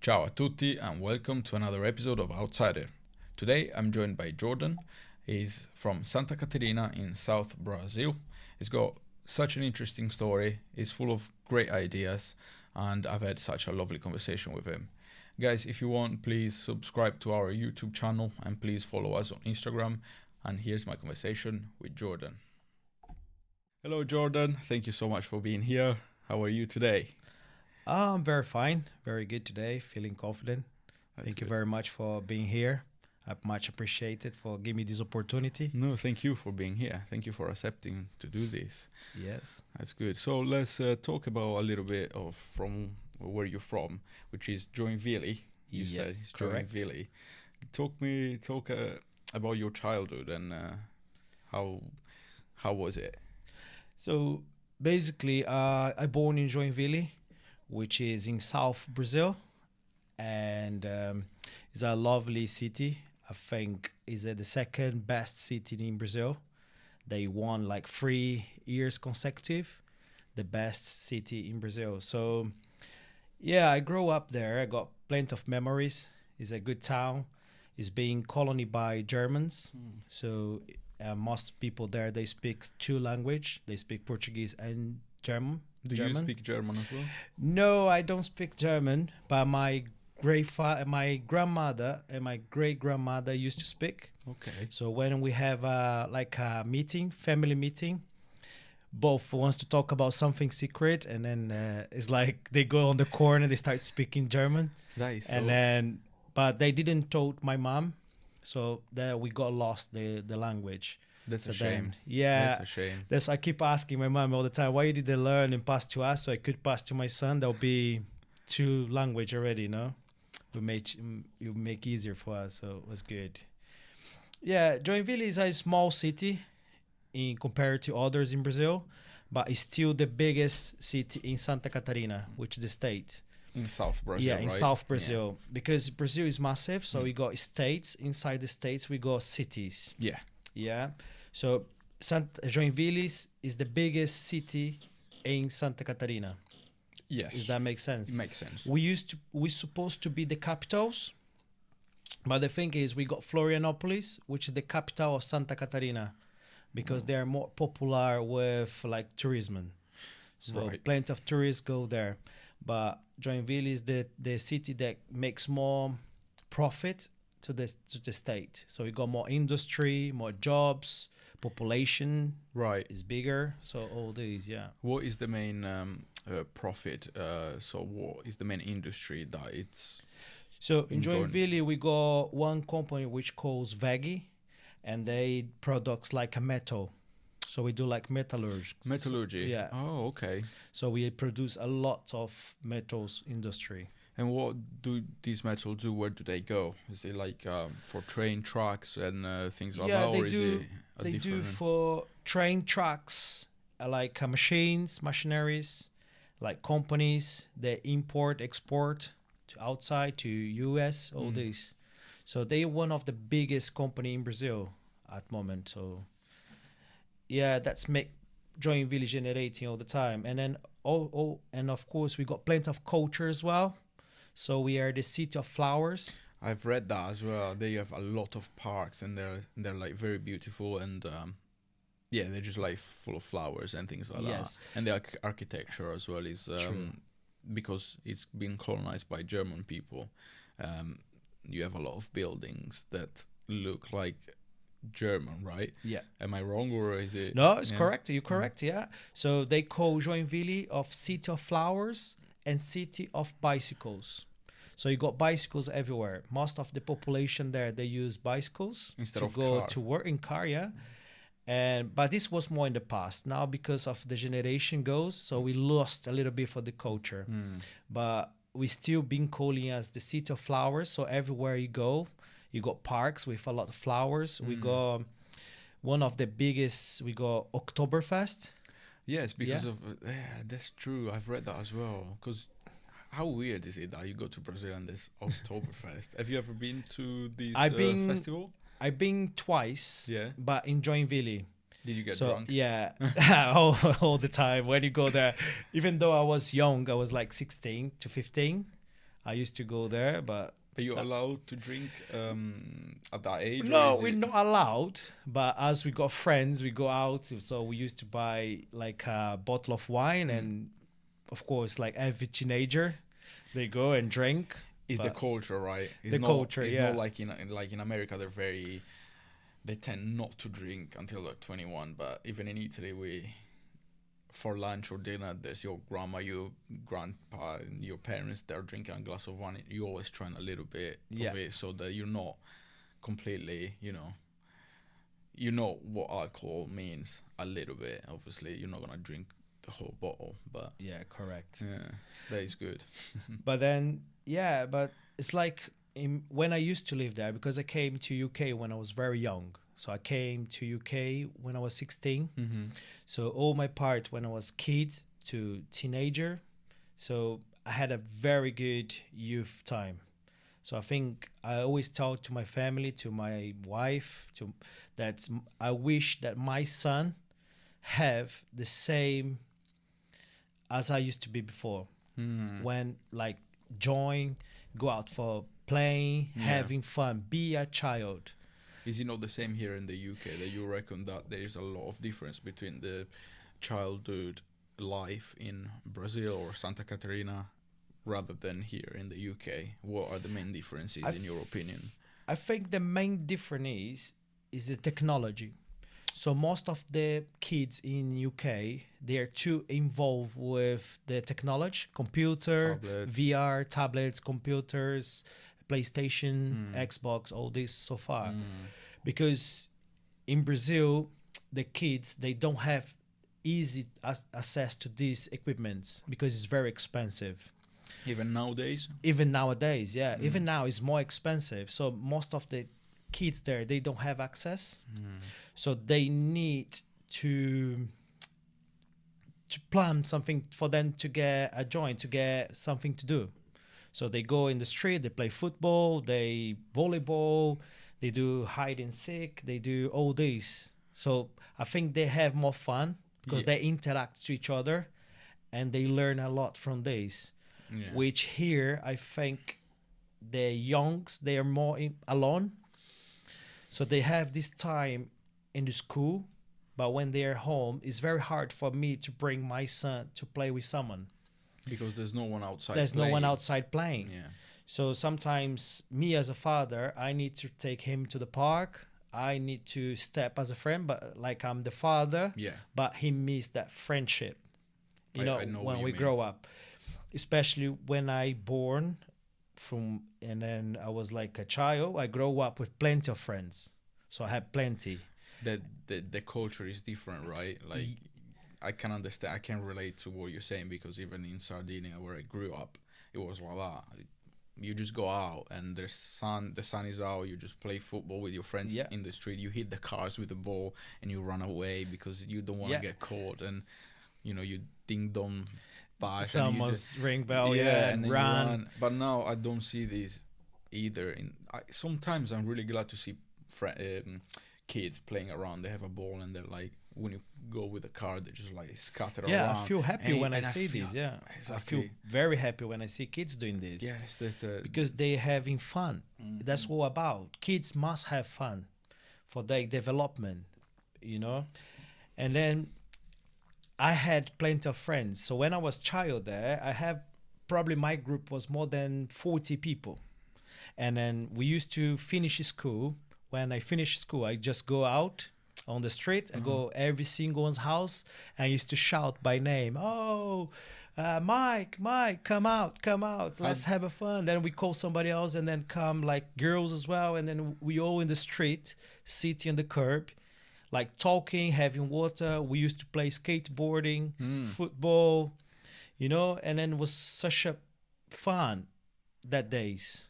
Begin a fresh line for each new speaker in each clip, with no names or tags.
Ciao a tutti and welcome to another episode of Outsider. Today I'm joined by Jordan. He's from Santa Catarina in South Brazil. He's got such an interesting story. He's full of great ideas and I've had such a lovely conversation with him. Guys, if you want, please subscribe to our YouTube channel and please follow us on Instagram. And here's my conversation with Jordan. Hello Jordan, thank you so much for being here. How are you today?
I'm very fine, very good today, feeling confident. Thank you very much for being here. I much appreciate it for giving me this opportunity.
No, thank you for being here. Thank you for accepting to do this.
Yes.
That's good. So let's talk about a little bit of from where you're from, which is Joinville. You said it's
correct.
Joinville. Talk about your childhood and how was it?
So basically, I born in Joinville, which is in South Brazil, and it's a lovely city. I think is the second best city in Brazil. They won like 3 years consecutive, the best city in Brazil. So yeah, I grew up there. I got plenty of memories. It's a good town. It's being colonized by Germans. So most people there, they speak 2 languages. They speak Portuguese and German.
Do you speak German as well?
No, I don't speak German, but my grandmother and my great grandmother used to speak.
Okay.
So when we have a meeting, family meeting, both wants to talk about something secret, and then it's like they go on the corner, they start speaking German,
Nice.
and then but they didn't told my mom, so that we got lost the language.
That's
So
a shame.
then, yeah,
That's a shame.
I keep asking my mom all the time, why did they learn and pass to us so I could pass to my son? There'll be 2 language already, you know? It would make easier for us, so it was good. Yeah, Joinville is a small city in compared to others in Brazil, but it's still the biggest city in Santa Catarina, which is the state.
In South Brazil,
Yeah, in
right?
South Brazil, because Brazil is massive, so we got states. Inside the states, we got cities.
Yeah.
Yeah, so Joinville is the biggest city in Santa Catarina.
Yes.
Does that make sense?
It makes sense.
We supposed to be the capitals, but the thing is we got Florianopolis, which is the capital of Santa Catarina, because they are more popular with like tourism. So
Right.
plenty of tourists go there. But Joinville is the city that makes more profit to the state. So we got more industry, more jobs, population
Right.
is bigger. So all these, yeah.
What is the main profit? So what is the main industry that it's...
So in
Enjoy.
Joinville, we got one company which calls Vegi, and they products like a metal. So we do like metallurgy.
Metallurgy?
Yeah.
Oh, okay.
So we produce a lot of metals industry.
And what do these metals do? Where do they go? Is it like for train tracks and things like that?
They
Or is
do.
it a
They do
different...
for train tracks, like machines, machineries, like companies that import, export to outside to US, all these. So they one of the biggest company in Brazil at moment. So yeah, that's make Joinville generating all the time. And then and of course we got plenty of culture as well. So we are the city of flowers.
I've read that as well. They have a lot of parks and they're like very beautiful and yeah, they're just like full of flowers and things like
Yes.
that. And the architecture as well is
True.
because it's been colonized by German people. You have a lot of buildings that look like German, right?
Yeah.
Am I wrong or is it?
No, it's
yeah.
correct. You're correct. Yeah. So they call Joinville of city of flowers and city of bicycles. So you got bicycles everywhere. Most of the population there, they use bicycles
Instead
to
of
go
car.
to work in car. Yeah. But this was more in the past. Now because of the generation goes, so we lost a little bit for the culture. But we still been calling as the city of flowers. So everywhere you go, you got parks with a lot of flowers. We got one of the biggest. We got Oktoberfest.
Yes, because
Yeah.
of yeah, that's true. I've read that as well. Because how weird is it that you go to Brazil and there's Oktoberfest? Have you ever been to this
I've been-
festival?
I've been twice.
Yeah.
But in Joinville.
Did you get
So
drunk?
yeah, all the time when you go there. Even though I was young, I was like 16 to 15. I used to go there, but
Are you allowed to drink at that age? Or
no,
is
we're
it...
not allowed. But as we got friends, we go out. So we used to buy like a bottle of wine, and of course, like every teenager, they go and drink.
It's the
But
culture, right? It's
the
not,
culture,
it's
yeah.
not like in America, they tend not to drink until they're 21. But even in Italy, for lunch or dinner, there's your grandma, your grandpa, and your parents. They're drinking a glass of wine. You always try a little bit
Yeah.
of it so that you're not completely, you know what alcohol means a little bit. Obviously, you're not gonna drink the whole bottle, but
Yeah, correct.
yeah, that is good.
But then, yeah, but it's like when I used to live there, because I came to UK when I was very young. So I came to UK when I was 16.
Mm-hmm.
So all my part when I was kid to teenager. So I had a very good youth time. So I think I always talk to my family, to my wife, to that I wish that my son have the same as I used to be before. When like join, go out for playing,
Yeah.
having fun, be a child.
Is it not the same here in the UK that you reckon that there is a lot of difference between the childhood life in Brazil or Santa Catarina rather than here in the UK? What are the main differences in your opinion?
I think the main difference is the technology. So most of the kids in UK, they are too involved with the technology, computer,
Tablets.
VR, tablets, computers, PlayStation, Xbox, all this so far. Because in Brazil, the kids, they don't have easy access to these equipments because it's very expensive.
Even nowadays?
Even nowadays, yeah, even now it's more expensive. So most of the kids there, they don't have access. So they need to plan something for them to get a joint, to get something to do. So they go in the street, they play football, they volleyball, they do hide and seek, they do all this. So I think they have more fun because
Yeah.
they interact to each other and they learn a lot from this.
Yeah.
Which here I think the youngs, they are more alone. So they have this time in the school, but when they are home, it's very hard for me to bring my son to play with someone.
Because there's no one outside.
There's no one
playing.
outside playing.
Yeah.
So sometimes me as a father, I need to take him to the park. I need to step as a friend, but like I'm the father,
Yeah.
but he missed that friendship. You
I
know,
know what
when
you
we
mean.
grow up, especially when I born from, and then I was like a child, I grow up with plenty of friends. So I had plenty.
The culture is different, right? Like I can understand, I can relate to what you're saying because even in Sardinia where I grew up, it was like that. You just go out and the sun is out. You just play football with your friends
Yeah.
in the street. You hit the cars with the ball and you run away because you don't want to
Yeah.
get caught. And you ding dong back.
Someone's ring bell,
and
and
then
run.
you run. But now I don't see this either. Sometimes I'm really glad to see kids playing around. They have a ball and they're like, when you go with a car, they just like scatter around.
Yeah, I feel happy
And
when I
and
see
feel-
this. Yeah, I feel
exactly.
very happy when I see kids doing this.
Yes, that's the
Because they're having fun. That's what about. Kids must have fun for their development, you know. And then I had plenty of friends. So when I was child there, I have probably my group was more than 40 people. And then we used to finish school. When I finish school, I just go out on the street. I go every single one's house. And I used to shout by name. Oh, Mike, come out. Let's have a fun. Then we call somebody else and then come like girls as well. And then we all in the street, sitting on the curb, like talking, having water. We used to play skateboarding, football, you know, and then it was such a fun that days.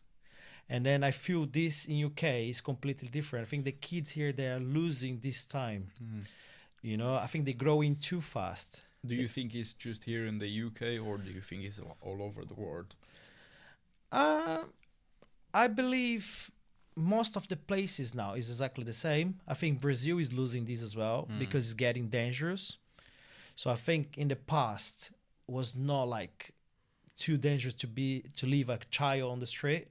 And then I feel this in UK is completely different. I think the kids here, they are losing this time. You know, I think they're growing too fast.
Do you think it's just here in the UK or do you think it's all over the world?
I believe most of the places now is exactly the same. I think Brazil is losing this as well because it's getting dangerous. So I think in the past was not like too dangerous to leave a child on the street.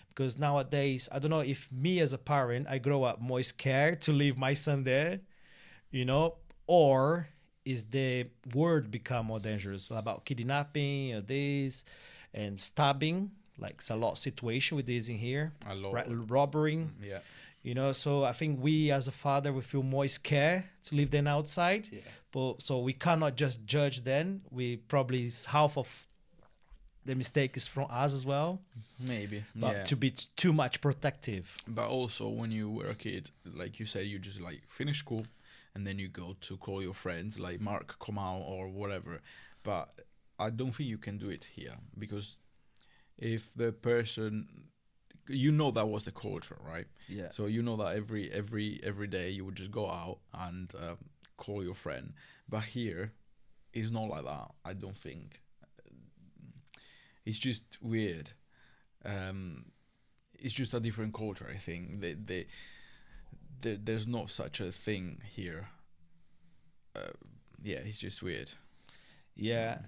Because nowadays, I don't know if me as a parent, I grow up more scared to leave my son there, or is the world become more dangerous about kidnapping or this and stabbing, like it's a lot of situation with this in here,
A lot.
robbery,
Yeah.
so I think we as a father, we feel more scared to leave them outside.
Yeah.
But so we cannot just judge them. We probably half of the mistake is from us as well,
Maybe.
but
Yeah.
to be too much protective.
But also, when you were a kid, like you said, you just like finish school, and then you go to call your friends, like Mark, come out or whatever. But I don't think you can do it here, because if the person, that was the culture, right?
Yeah.
So that every day you would just go out and call your friend. But here, it's not like that. I don't think. It's just weird. It's just a different culture. I think there's not such a thing here. Yeah, it's just weird.
Yeah.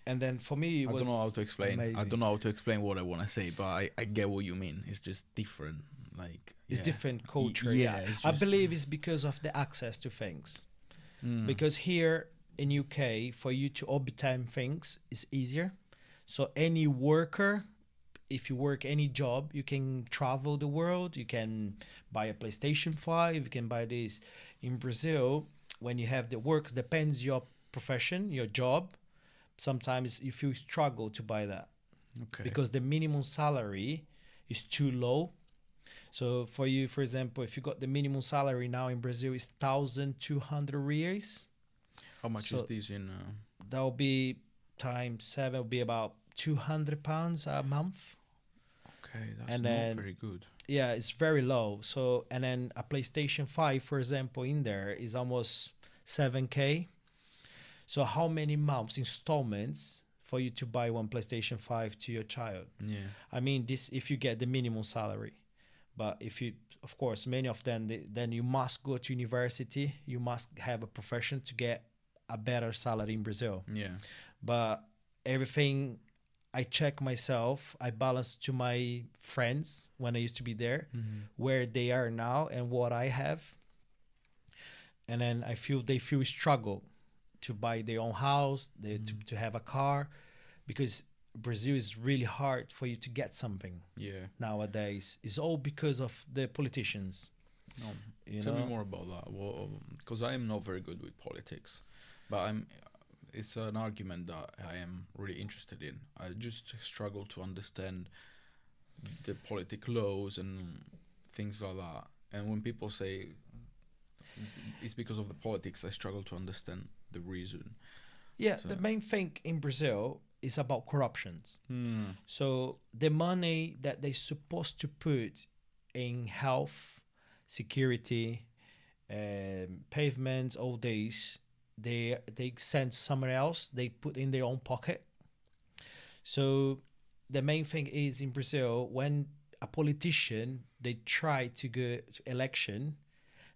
And then for me, it
I
was
don't know how to explain. I
amazing.
don't know how to explain what I want to say, but I get what you mean. It's just different. Like
It's
yeah.
different culture.
Yeah,
Yeah.
it's
I
just-
believe it's because of the access to things.
Mm.
Because here in UK, for you to obtain things is easier. So any worker, if you work any job, you can travel the world. You can buy a PlayStation 5. You can buy this. In Brazil, when you have the works, depends your profession, your job. Sometimes if you struggle to buy that
Okay.
because the minimum salary is too low. So for you, for example, if you got the minimum salary now in Brazil is 1,200 reais,
How much
so-
is this in?
that will be times 7, will be about £200 a month.
Okay, that's
And
not
then-
very good.
Yeah, it's very low. So, and then a PlayStation 5, for example, in there is almost 7K. So how many months installments for you to buy one PlayStation 5 to your child?
Yeah.
I mean, this if you get the minimum salary, but if you, of course, many of them, then you must go to university. You must have a profession to get a better salary in Brazil.
Yeah.
But everything I check myself, I balance to my friends when I used to be there, where they are now and what I have. And then I feel they feel struggle to buy their own house, to have a car, because Brazil is really hard for you to get something
Yeah.
nowadays. It's all because of the politicians.
No.
You
Tell
know?
me more about that. Well, because I am not very good with politics, but it's an argument that I am really interested in. I just struggle to understand the politic laws and things like that. And when people say it's because of the politics, I struggle to understand the reason.
Yeah,
So-
the main thing in Brazil is about corruptions.
Hmm.
So the money that they're supposed to put in health, security, pavements, all these, they send somewhere else. They put in their own pocket. So the main thing is in Brazil, when a politician they try to go to election,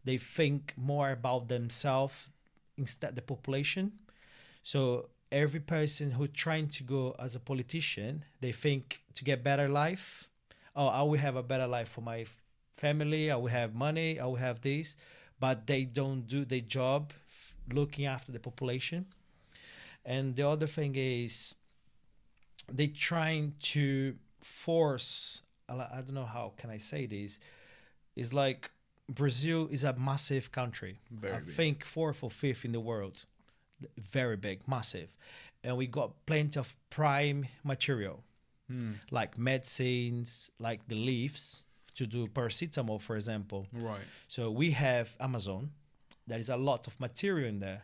they think more about themselves instead the population. So every person who trying to go as a politician, they think to get better life. Oh, I will have a better life for my family. I will have money. I will have this, but they don't do their job looking after the population. And the other thing is they trying to force. I don't know how can I say this. It's like Brazil is a massive country.
Very
I
big.
think fourth or fifth in the world. Very big, massive. And we got plenty of prime material, like medicines, like the leaves to do paracetamol, for example.
Right.
So we have Amazon. There is a lot of material in there.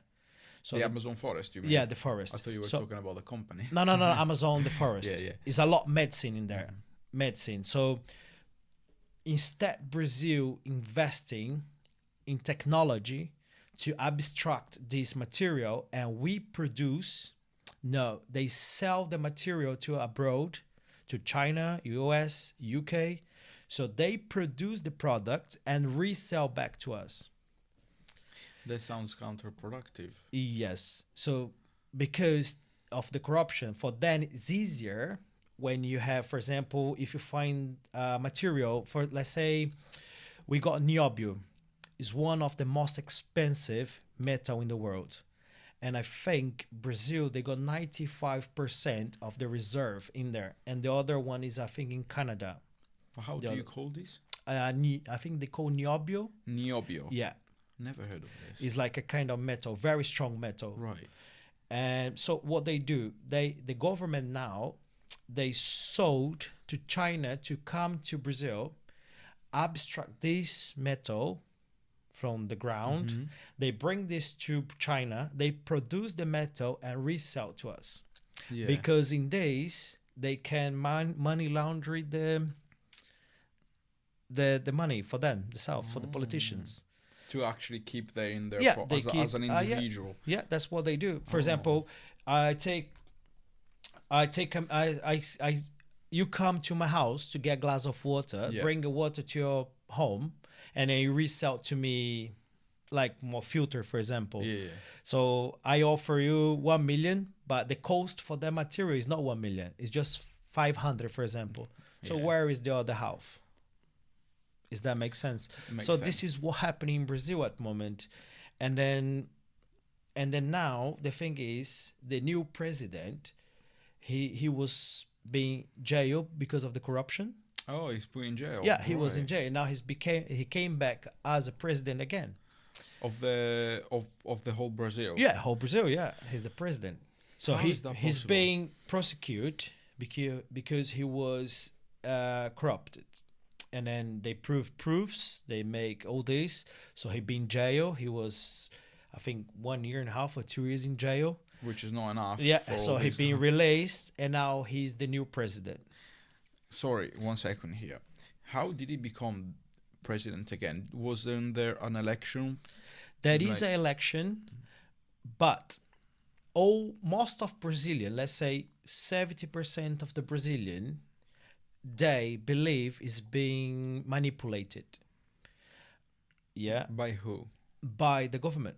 So
The Amazon forest, you mean?
yeah, the forest.
I thought you were
So-
talking about the company.
no, Amazon, the forest.
Yeah, yeah.
It's a lot medicine in there. Medicine. So instead, Brazil investing in technology to abstract this material and we produce, no, they sell the material to abroad, to China, US, UK. So they produce the product and resell back to us.
That sounds counterproductive.
Yes. So because of the corruption. For then it's easier when you have, for example, if you find material for, let's say, we got niobium, is one of the most expensive metal in the world. And I think Brazil, they got 95% of the reserve in there. And the other one is, I think, in Canada.
How do you call this?
I think they call niobio.
Niobio.
Yeah.
Never heard of this.
It's like a kind of metal, very strong metal.
Right.
And so what they do, the government now, they sold to China to come to Brazil, abstract this metal from the ground. They bring this to China. They produce the metal and resell to us.
Yeah.
Because in days they can money laundry the money for them, the South, for the politicians.
To actually keep there in their
Yeah,
as an individual.
Yeah, that's what they do. For example, you come to my house to get a glass of water, bring the water to your home, and then you resell to me like more filter, for example.
Yeah.
So I offer you 1 million, but the cost for that material is not 1 million. It's just 500, for example. So where is the other half? Does that make sense? This is what happening in Brazil at the moment. And then now the thing is, the new president, he was being jailed because of the corruption.
Oh, he's put in jail.
Yeah, he was in jail. Now he came back as a president again.
Of the whole Brazil.
Yeah, whole Brazil. Yeah, he's the president. So he's being prosecuted because he was corrupted, and then they prove proofs. They make all this. So he been in jail. He was, I think, 1 year and a half or 2 years in jail.
Which is not enough.
Yeah. So he been released, and now he's the new president.
Sorry, 1 second here. How did he become president again? Wasn't there an election?
There is an election, but most of Brazilian, let's say 70% of the Brazilian, they believe is being manipulated. Yeah.
By who?
By the government.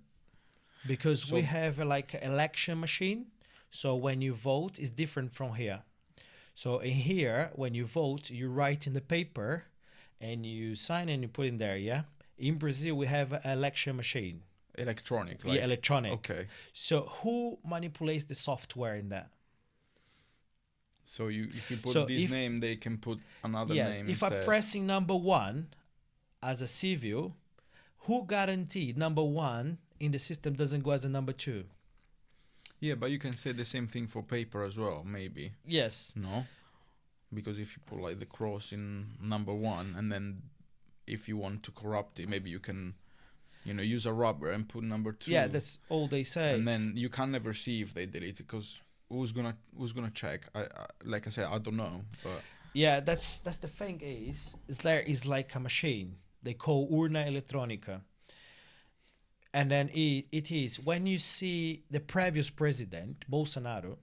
Because we have like an election machine. So when you vote, it's different from here. So in here, when you vote, you write in the paper and you sign and you put in there, yeah? In Brazil, we have an election machine.
Electronic.
Yeah, electronic.
Okay.
So who manipulates the software in that?
So if you put this name, they can put another name instead.
If I'm pressing number 1 as a civil, who guaranteed number 1 in the system doesn't go as a number 2?
Yeah, but you can say the same thing for paper as well, maybe.
Yes.
No? Because if you put like the cross in number 1, and then if you want to corrupt it, maybe you can, use a rubber and put number 2.
Yeah, that's all they say.
And then you can never see if they delete it, because who's gonna check? I like I said, I don't know. But
yeah, that's the thing is like a machine they call urna electronica. And then it is, when you see the previous president, Bolsonaro,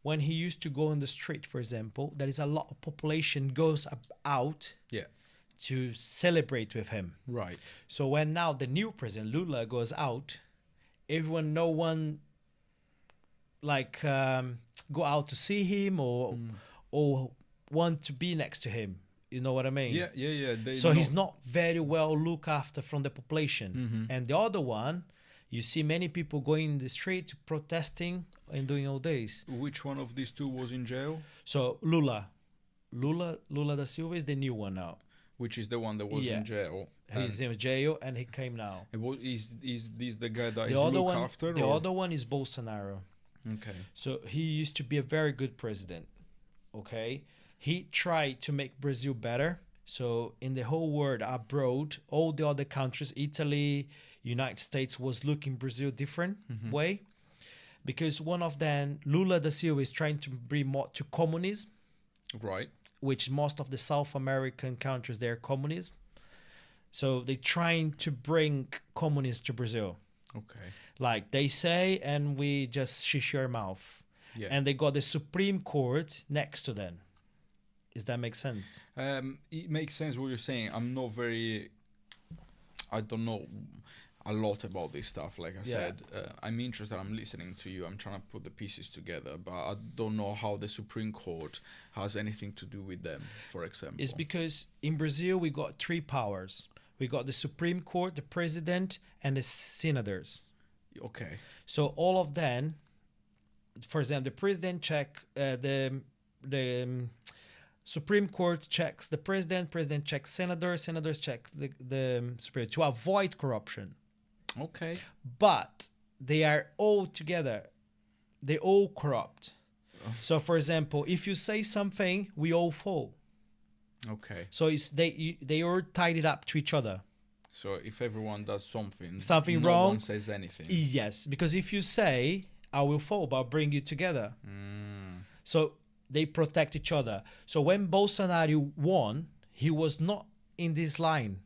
when he used to go on the street, for example, there is a lot of population goes out to celebrate with him.
Right.
So when now the new president, Lula, goes out, no one like go out to see him or want to be next to him. You know what I mean?
Yeah.
So he's not very well looked after from the population. And the other one, you see many people going in the street protesting and doing all this.
Which one of these two was in jail?
So Lula da Silva is the new one now.
Which is the one that was in jail.
He's in jail and he came now.
Is this the guy that
is looked after? The other one is Bolsonaro.
Okay.
So he used to be a very good president. Okay. He tried to make Brazil better. So in the whole world, abroad, all the other countries, Italy, United States, was looking Brazil different way. Because one of them, Lula da Silva, is trying to bring more to communism.
Right.
Which most of the South American countries, they're communism. So they're trying to bring communism to Brazil.
Okay.
Like they say, and we just shush your mouth.
Yeah.
And they got the Supreme Court next to them. Does that make sense?
It makes sense what you're saying. I don't know. a lot about this stuff. Like I
Yeah.
said, I'm interested. I'm listening to you. I'm trying to put the pieces together, but I don't know how the Supreme Court has anything to do with them. For example,
It's because in Brazil we got three powers. We got the Supreme Court, the president, and the senators.
okay,
So all of them, for example, the president the Supreme Court checks the president checks senators check the Supreme to avoid corruption.
okay,
But they are all together. They all corrupt. So, for example, if you say something, we all fall.
okay.
So they all tied it up to each other.
So if everyone does something,
Something
no
wrong,
one says anything.
Yes, because if you say I will fall, but I'll bring you together. So they protect each other. So when Bolsonaro won, he was not in this line.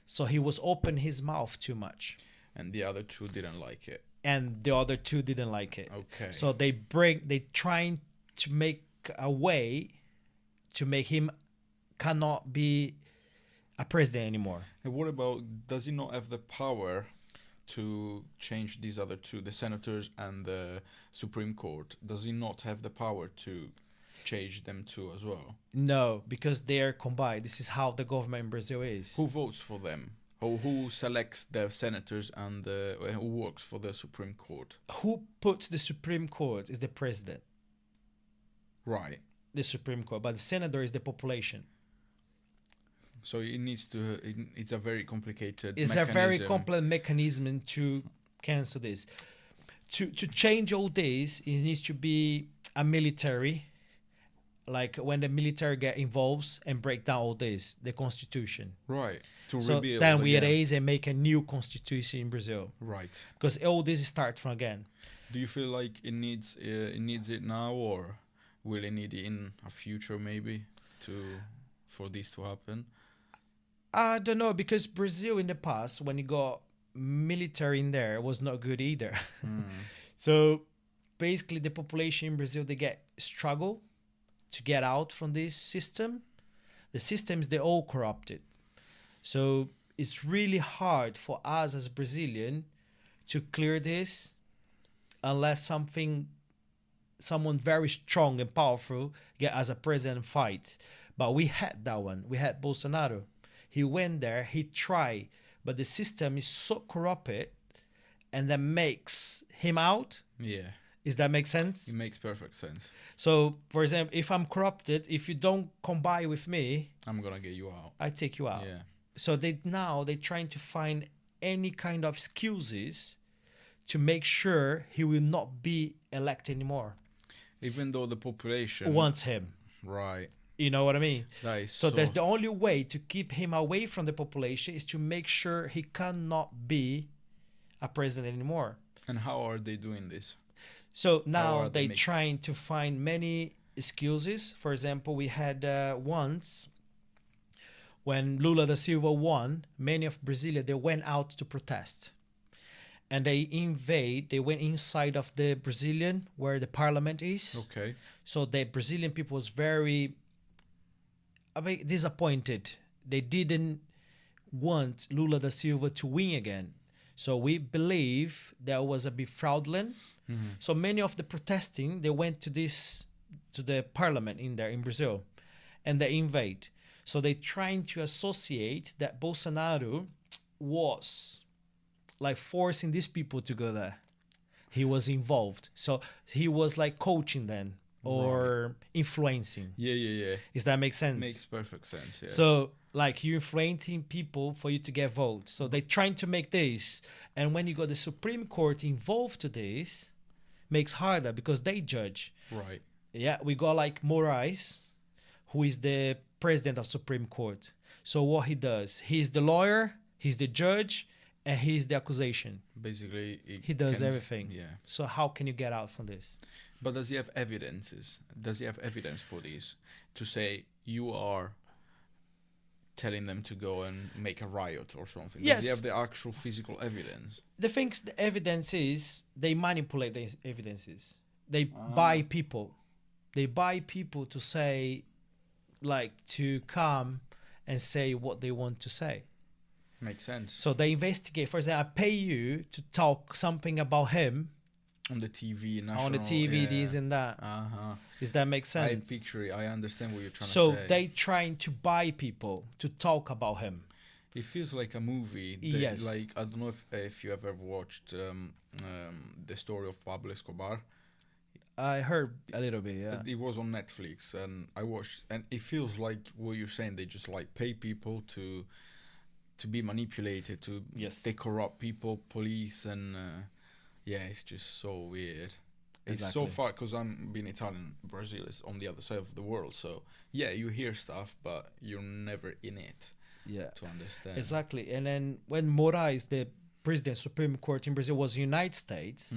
So he was open his mouth too much.
And the other two didn't like it.
And the other two didn't like it.
Okay.
So they trying to make a way to make him cannot be a president anymore.
And what about, does he not have the power to change these other two, the senators and the Supreme Court? Does he not have the power to change them too as well?
No, because they are combined. This is how the government in Brazil is.
Who votes for them? Or who selects the senators and who works for the Supreme Court?
Who puts the Supreme Court is the president,
Right.
the Supreme Court, but the senator is the population.
So it needs to. It's a very complicated.
It's a very
mechanism.
complex mechanism to cancel this. To change all this, it needs to be a military, like when the military get involved and break down all this, the constitution.
Right. To
So
rebuild
then we
again.
erase and make a new constitution in Brazil,
Right.
because all this start from again.
Do you feel like it needs it now, or will it need it in a future maybe for this to happen?
I don't know, because Brazil in the past, when you got military in there, was not good either. So basically, the population in Brazil, they struggle to get out from this system. The systems, they're all corrupted. So it's really hard for us as Brazilian to clear this unless someone very strong and powerful get as a president fight. But we had that one. We had Bolsonaro. He went there, he tried, but the system is so corrupted, and that makes him out.
Yeah.
Does that make sense?
It makes perfect sense.
So, for example, if I'm corrupted, if you don't combine with me,
I'm gonna get you out.
I take you out.
Yeah.
So they're trying to find any kind of excuses to make sure he will not be elected anymore.
Even though the population
Wants him.
Right.
You know what I mean?
That is
So that's the only way to keep him away from the population, is to make sure he cannot be a president anymore.
And how are they doing this?
So
How
now
are they
they're trying to find many excuses. For example, we had once when Lula da Silva won, many of Brasilia, they went out to protest. And they went inside of the Brazilian, where the parliament is.
Okay.
So the Brazilian people was very disappointed. They didn't want Lula da Silva to win again. So we believe that was a bit fraudulent. So many of the protesting, they went to the parliament in Brazil, and they invade. So they trying to associate that Bolsonaro was like forcing these people to go there. He was involved. So he was like coaching them or influencing.
Yeah.
Does that make sense?
Makes perfect sense. Yeah.
So like you influencing people for you to get votes. So they're trying to make this. And when you got the Supreme Court involved to this, makes harder because they judge.
Right.
Yeah, we got like Moraes, who is the president of Supreme Court. So what he does, he's the lawyer, he's the judge, and he's the accusation.
Basically,
He does everything.
Yeah.
So how can you get out from this?
But does he have evidences? Does he have evidence for this to say you are telling them to go and make a riot or something?
Yes.
Does he have the actual physical evidence?
The evidence is they manipulate the evidences. They buy people. They buy people to say, like, to come and say what they want to say.
Makes sense.
So they investigate. For example, I pay you to talk something about him
On the TV, national.
on the TV,
Yeah.
this and that.
Uh-huh.
Does that make
I
sense?
picture it. I understand what you're trying
So
to say.
they trying to buy people to talk about him.
It feels like a movie.
Yes.
Like, I don't know if you have ever watched the story of Pablo Escobar.
I heard a little bit, yeah.
It was on Netflix, and I watched, and it feels like what you're saying. They just like pay people to be manipulated.
Yes.
They corrupt people, police, and yeah, it's just so weird. It's so
Exactly.
far because I'm being Italian. Brazil is on the other side of the world, so yeah, you hear stuff, but you're never in it
Yeah.
to understand.
Exactly. And then when Moraes, the president Supreme Court in Brazil, was in the United States,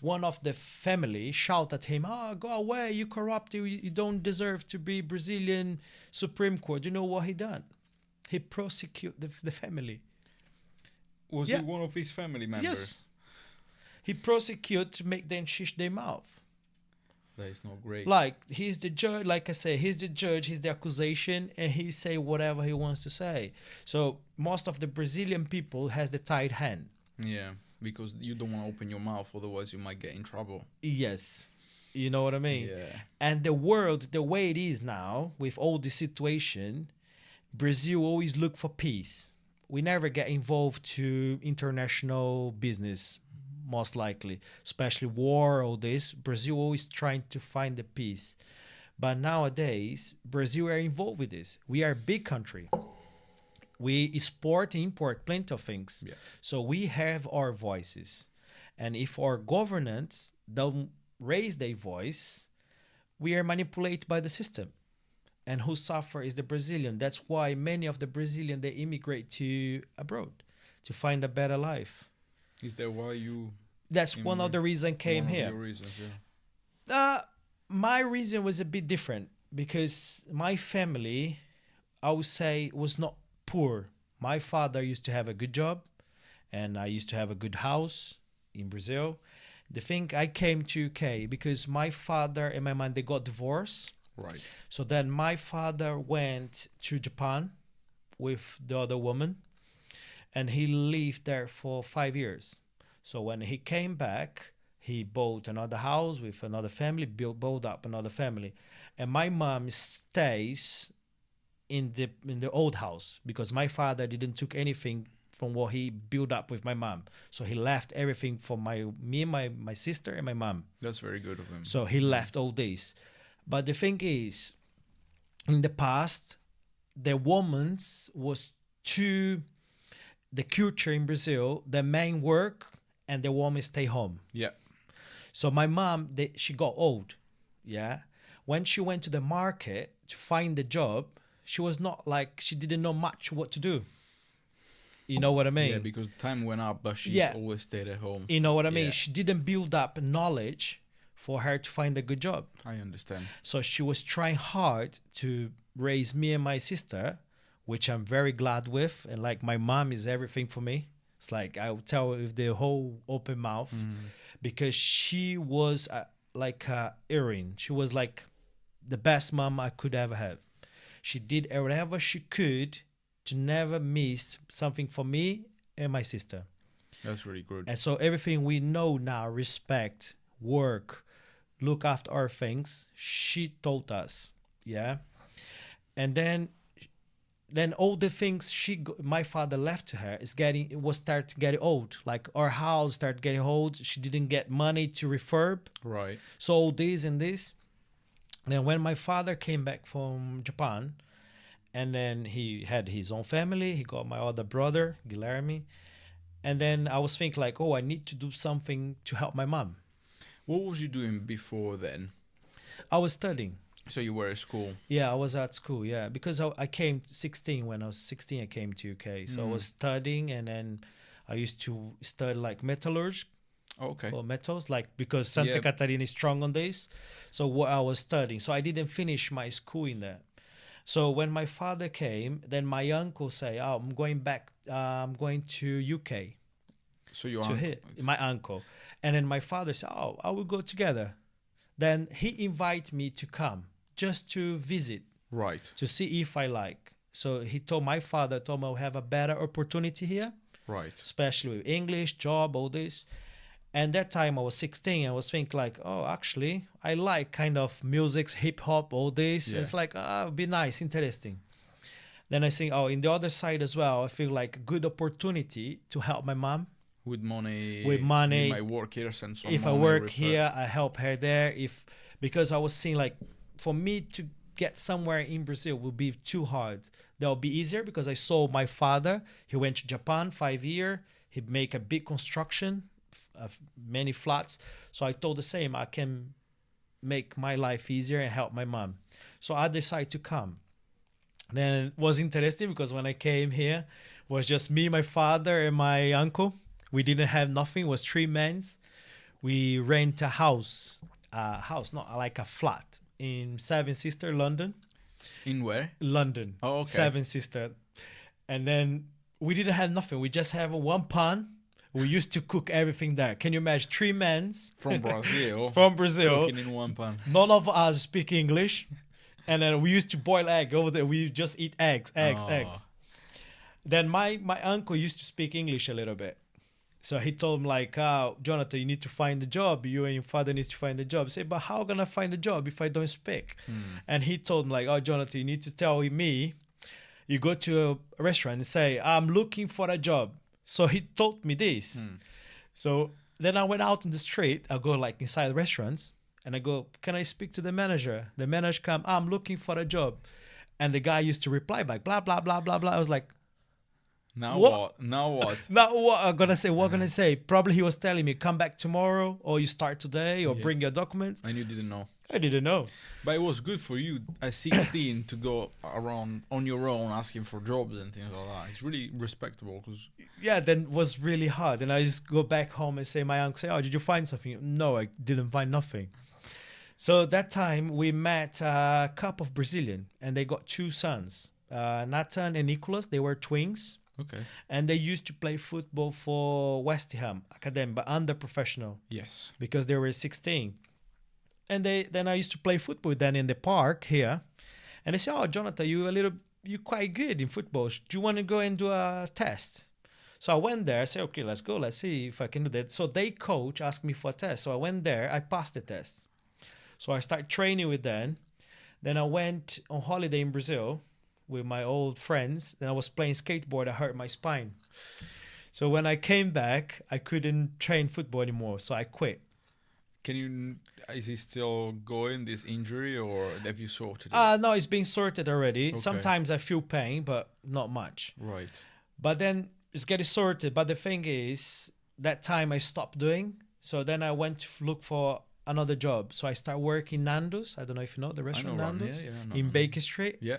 one of the family shouted at him, go away, you corrupt, you don't deserve to be Brazilian Supreme Court. You know what he done? He prosecuted the family.
Was
Yeah.
he one of his family members?
Yes. He prosecuted to make them shush their mouth.
That is not great.
Like, he's the judge, like I say, he's the judge, he's the accusation, and he say whatever he wants to say. So most of the Brazilian people has the tied hand.
Yeah, because you don't want to open your mouth, otherwise you might get in trouble.
Yes. You know what I mean?
Yeah.
And the world, the way it is now, with all the situation, Brazil always look for peace. We never get involved to international business, most likely, especially war, all this. Brazil always trying to find the peace. But nowadays, Brazil are involved with this. We are a big country. We export, import plenty of things.
Yeah.
So we have our voices. And if our governance don't raise their voice, we are manipulated by the system. And who suffer is the Brazilian. That's why many of the Brazilian, they immigrate to abroad to find a better life.
Is that why you
That's one of the reasons came
one of
here.
your reasons, yeah.
My reason was a bit different because my family, I would say, was not poor. My father used to have a good job and I used to have a good house in Brazil. The thing, I came to UK because my father and my mom, they got divorced.
Right.
So then my father went to Japan with the other woman and he lived there for 5 years. So when he came back, he bought another house with another family, built up another family. And my mom stays in the old house because my father didn't took anything from what he built up with my mom. So he left everything for me and my sister and my mom.
That's very good of him.
So he left all this. But the thing is, in the past, the woman's was too, the culture in Brazil, the man work and the woman stay home.
Yeah.
So my mom, she got old. Yeah. When she went to the market to find a job, she was not like, she didn't know much what to do. You know what I mean?
Yeah, because time went up, but she's
Yeah.
always stayed at home.
You know what I mean?
Yeah.
She didn't build up knowledge for her to find a good job.
I understand.
So she was trying hard to raise me and my sister, which I'm very glad with. And like my mom is everything for me. It's like I would tell her with the whole open mouth because she was like Erin. She was like the best mom I could ever have. She did whatever she could to never miss something for me and my sister.
That's really good.
And so everything we know now, respect, work, look after our things, she taught us. Yeah. And then all the things my father left to her was start getting old. Like our house started getting old. She didn't get money to refurb.
Right.
So all this and this. Then when my father came back from Japan, and then he had his own family, he got my other brother, Guilherme. And then I was thinking like, I need to do something to help my mom.
What was you doing before then?
I was studying.
So you were at school.
Yeah, I was at school, yeah. Because I came 16, when I was 16, I came to UK. So I was studying and then I used to study like metallurgy
Okay.
for metals, like because Santa
Yeah.
Catarina is strong on this. So what I was studying. So I didn't finish my school in there. So when my father came, then my uncle say, I'm going back, I'm going to UK
So you
to
are.
my uncle. And then my father said, I will go together. Then he invited me to come just to visit,
Right.
to see if I like. So he told my father, told me I'll have a better opportunity here,
Right.
especially with English, job, all this. And that time I was 16. I was thinking like, oh, actually, I like kind of music, hip hop, all this.
Yeah.
It's like, it'd be nice, interesting. Then I think, oh, in the other side as well, I feel like a good opportunity to help my mom.
With money.
With money.
You might work here, send some
If I
money,
work
refer-
here, I help her there. Because I was seeing like, for me to get somewhere in Brazil would be too hard. That would be easier because I saw my father. He went to Japan 5 years. He'd make a big construction of many flats. So I told the same. I can make my life easier and help my mom. So I decided to come. Then it was interesting because when I came here, it was just me, my father, and my uncle. We didn't have nothing. It was 3 men. We rent a house, not like a flat in Seven Sister, London.
In where?
London.
Oh, okay.
Seven Sister. And then we didn't have nothing. We just have one pan. We used to cook everything there. Can you imagine 3 men
From Brazil.
from Brazil?
Cooking in one pan.
None of us speak English. And then we used to boil egg over there. We just eat eggs.
Oh.
Then my uncle used to speak English a little bit. So he told him like, Jonathan, you need to find a job. You and your father needs to find a job. I said, but how gonna find a job if I don't speak? And he told him like, oh, Jonathan, you need to tell me. You go to a restaurant and say, I'm looking for a job. So he told me this. So then I went out in the street. I go like inside restaurants and I go, can I speak to the manager? The manager come, I'm looking for a job. And the guy used to reply back, blah, blah, blah, blah, blah. I was like,
Now
What?
what? Now what?
now what I'm gonna say? What I'm gonna say? Probably he was telling me, come back tomorrow, or you start today, or
Yeah.
bring your documents.
And you didn't know.
I didn't know.
But it was good for you at 16 to go around on your own asking for jobs and things like that. It's really respectable because
Yeah, then it was really hard. And I just go back home and say, my uncle say, oh, did you find something? No, I didn't find nothing. So that time we met a couple of Brazilian, and they got 2 sons, Nathan and Nicholas. They were twins.
okay.
And they used to play football for West Ham Academy, but under professional
Yes.
because they were 16. And then I used to play football then in the park here. And they said, oh, Jonathan, you're quite good in football. Do you want to go and do a test? So I went there. I said, okay, let's go. Let's see if I can do that. So they coach asked me for a test. So I went there. I passed the test. So I started training with them. Then I went on holiday in Brazil with my old friends. Then I was playing skateboard. I hurt my spine. So when I came back, I couldn't train football anymore. So I quit.
Is he still going, this injury, or have you sorted it?
No, it's been sorted already.
Okay.
Sometimes I feel pain, but not much.
Right.
But then it's getting sorted. But the thing is, that time I stopped doing. So then I went to look for another job. So I started working Nando's. I don't know if you know the restaurant
around
Nando's
here, yeah, I know
in
Nando's.
Baker Street.
Yeah.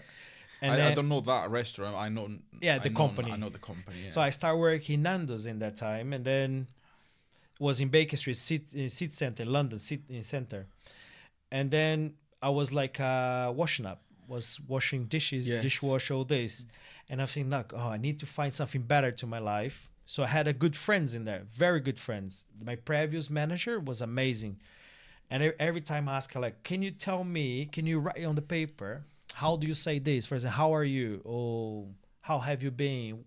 And
I
then,
don't know that restaurant. I know.
Yeah, the
I know-
company.
I know the company. Yeah.
So I started working Nando's in that time, and then was in Baker Street, City Center, London, City Center, and then I was like washing up, was washing dishes,
Yes.
dishwasher all days, and I was thinking, like, oh, I need to find something better to my life. So I had a good friends in there, very good friends. My previous manager was amazing, and every time I ask her, like, can you tell me, can you write on the paper, how do you say this? For example, how are you? Or how have you been?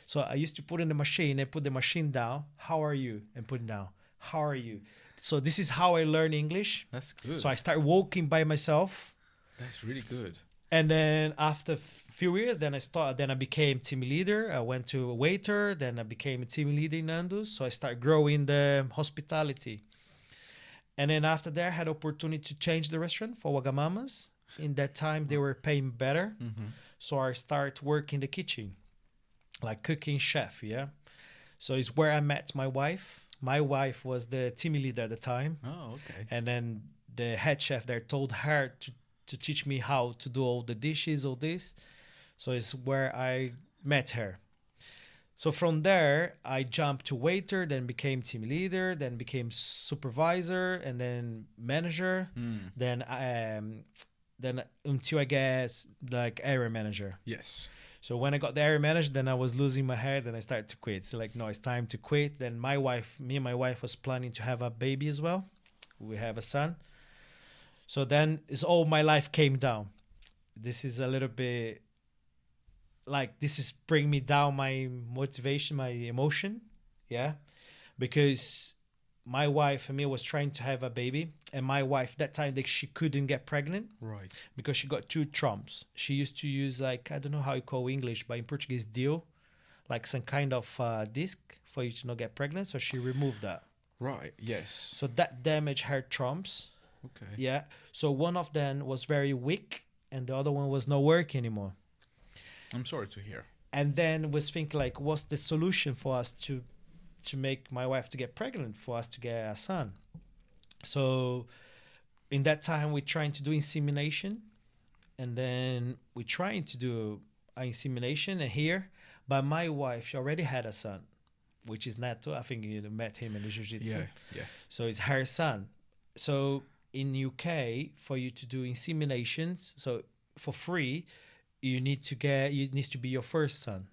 So I used to put in the machine and put the machine down. How are you? And put it down. How are you? So this is how I learn English.
That's good.
So I started walking by myself.
That's really good.
And then after a few years, then I became team leader. I went to a waiter. Then I became a team leader in Nando's. So I started growing the hospitality. And then after that, I had opportunity to change the restaurant for Wagamamas. In that time, they were paying better.
Mm-hmm.
So I started working in the kitchen, like cooking chef, yeah. So it's where I met my wife. My wife was the team leader at the time.
Oh, okay.
And then the head chef there told her to teach me how to do all the dishes, all this. So it's where I met her. So from there, I jumped to waiter, then became team leader, then became supervisor, and then manager. Then until I get like area manager.
Yes.
So when I got the area manager, then I was losing my head and I started to quit. So like, no, it's time to quit. Then me and my wife was planning to have a baby as well. We have a son. So then it's all my life came down. This is a little bit like this is bring me down my motivation, my emotion. Yeah, because my wife and me was trying to have a baby, and my wife that time that she couldn't get pregnant
Right.
because she got two trumps. She used to use like I don't know how you call English, but in Portuguese, deal, like some kind of disc for you to not get pregnant. So she removed that.
Right. Yes.
So that damaged her trumps.
Okay.
Yeah. So one of them was very weak, and the other one was not working anymore.
I'm sorry to hear.
And then was thinking like, what's the solution for us to make my wife to get pregnant, for us to get a son? So in that time, we're trying to do insemination, and then we're trying to do an insemination and here. But my wife, she already had a son, which is Neto. I think you met him in the jiu-jitsu.
Yeah. Yeah.
So it's her son. So in UK, for you to do inseminations, so for free, you need to get, it needs to be your first son.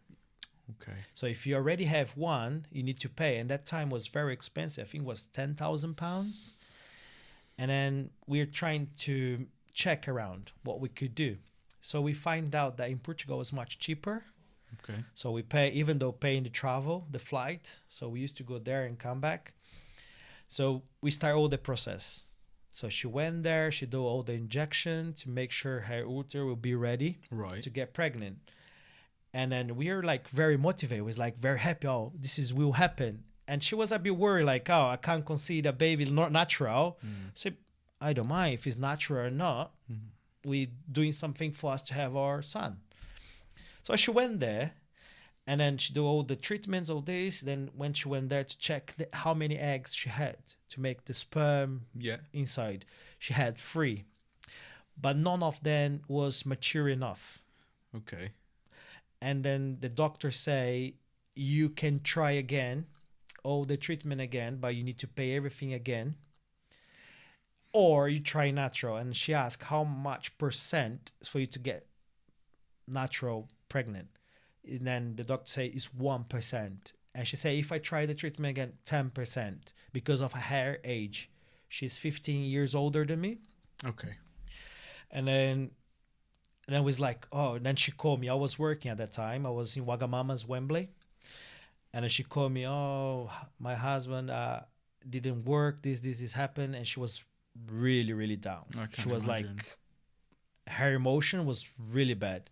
Okay.
So if you already have one, you need to pay. And that time was very expensive. I think it was £10,000. And then we're trying to check around what we could do. So we find out that in Portugal it was much cheaper.
Okay.
So we pay, even though paying the travel, the flight. So we used to go there and come back. So we start all the process. So she went there, she do all the injection to make sure her uterus will be ready
Right.
to get pregnant. And then we were like very motivated. We was like very happy. Oh, this is will happen. And she was a bit worried, like, oh, I can't conceive a baby not natural. So I don't mind if it's natural or not. We doing something for us to have our son. So she went there, and then she do all the treatments, all this. Then when she went there to check how many eggs she had to make the sperm
Yeah.
inside, she had 3, but none of them was mature enough.
Okay.
And then the doctor say you can try again, all the treatment again, but you need to pay everything again, or you try natural. And she asked how much percent for you to get natural pregnant. And then the doctor say it's 1%. And she say if I try the treatment again, 10% because of her age. She's 15 years older than me.
Okay.
And then was like, oh, and then she called me. I was working at that time. I was in Wagamama's Wembley. And then she called me, oh, my husband didn't work. This happened. And she was really, really down. She was
imagine.
like, her emotion was really bad.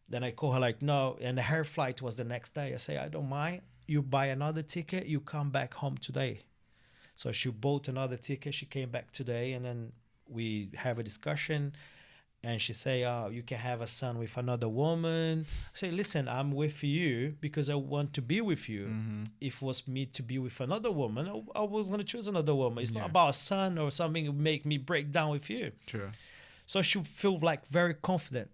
Then I call her like, no. And her flight was the next day. I say, I don't mind. You buy another ticket. You come back home today. So she bought another ticket. She came back today. And then we have a discussion. And she say, oh, you can have a son with another woman. I say, listen, I'm with you because I want to be with you. If it was me to be with another woman, I was going to choose another woman. It's not about a son or something that make me break down with you.
Sure.
So she feel like very confident.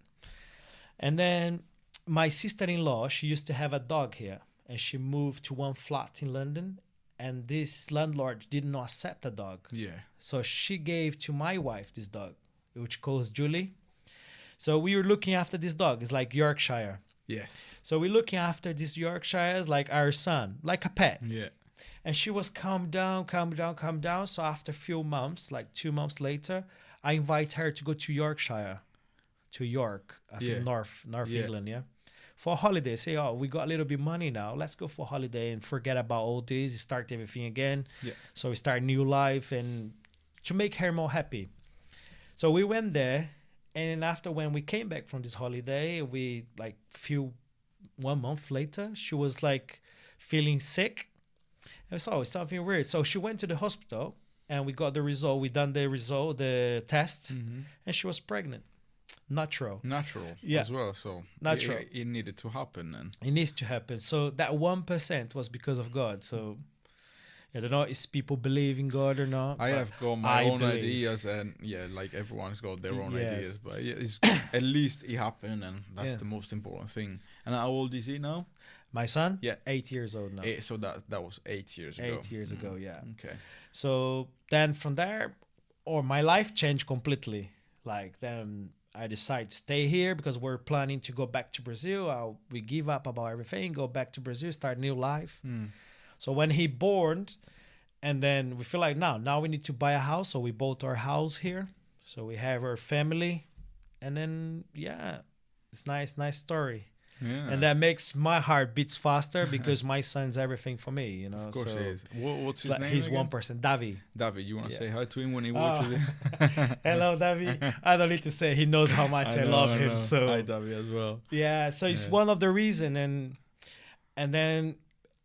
And then my sister-in-law, she used to have a dog here. And she moved to one flat in London. And this landlord did not accept the dog.
Yeah.
So she gave to my wife this dog, which calls Julie. So we were looking after this dog. It's like Yorkshire.
Yes.
So we're looking after this Yorkshire as like our son, like a pet.
Yeah.
And she was calm down. So after a few months, like 2 months later, I invite her to go to Yorkshire, to York, I think North England, yeah, for a holiday. Say, oh, we got a little bit money now. Let's go for a holiday and forget about all this. Start everything again.
Yeah.
So we start new life and to make her more happy. So we went there. And after when we came back from this holiday, we like 1 month later, she was like feeling sick. And so it's something weird. So she went to the hospital and we got the result. We done the result, the test, and she was pregnant. Natural.
As well. So
Natural.
It needed to happen, and
It needs to happen. So that 1% was because of God. So I don't know if people believe in God or not.
I
but
have got my own
believe.
ideas, and like everyone's got their own
Yes.
ideas, but it's at least it happened, and that's the most important thing. And how old is he now?
My son?
Yeah.
8 years old now.
So that was 8 years ago.
8 years ago, yeah.
Okay.
So then from there, my life changed completely. Like then I decided to stay here because we're planning to go back to Brazil. We give up about everything, go back to Brazil, start new life. So when he born, and then we feel like now we need to buy a house. So we bought our house here. So we have our family. And then, it's nice story.
Yeah.
and that makes my heart beats faster because my son's everything for me, you know.
Of course
so
it is. What's
it's
his
like
name
he's
again?
one person, Davi.
David, you want to
Yeah.
say hi to him when he
Oh.
watches it?
Hello, Davi. I don't need to say, he knows how much I love him. So
Hi, David, as well.
yeah, so it's
Yeah.
one of the reason, and then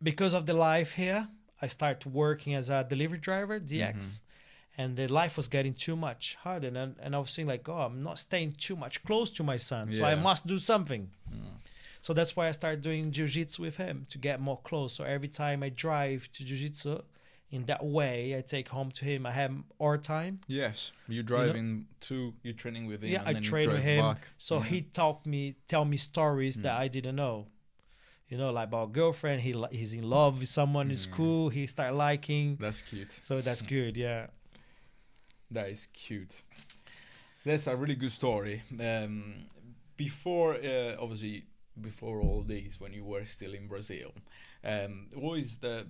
because of the life here, I started working as a delivery driver, DX, and the life was getting too much harder, and I was saying like, oh, I'm not staying too much close to my son, so I
Yeah.
must do something.
Yeah.
So that's why I started doing jiu-jitsu with him to get more close. So every time I drive to jiu-jitsu, in that way, I take home to him. I have our time.
Yes, you're driving to, you're training with him,
Yeah,
and
I
then
train
you
with
drive
him.
back.
So
Yeah.
he tell me stories that I didn't know. You know, like about girlfriend, he's in love with someone in school. He start liking.
That's cute.
So that's good. Yeah.
That is cute. That's a really good story. Before, obviously, before all this, when you were still in Brazil, what is the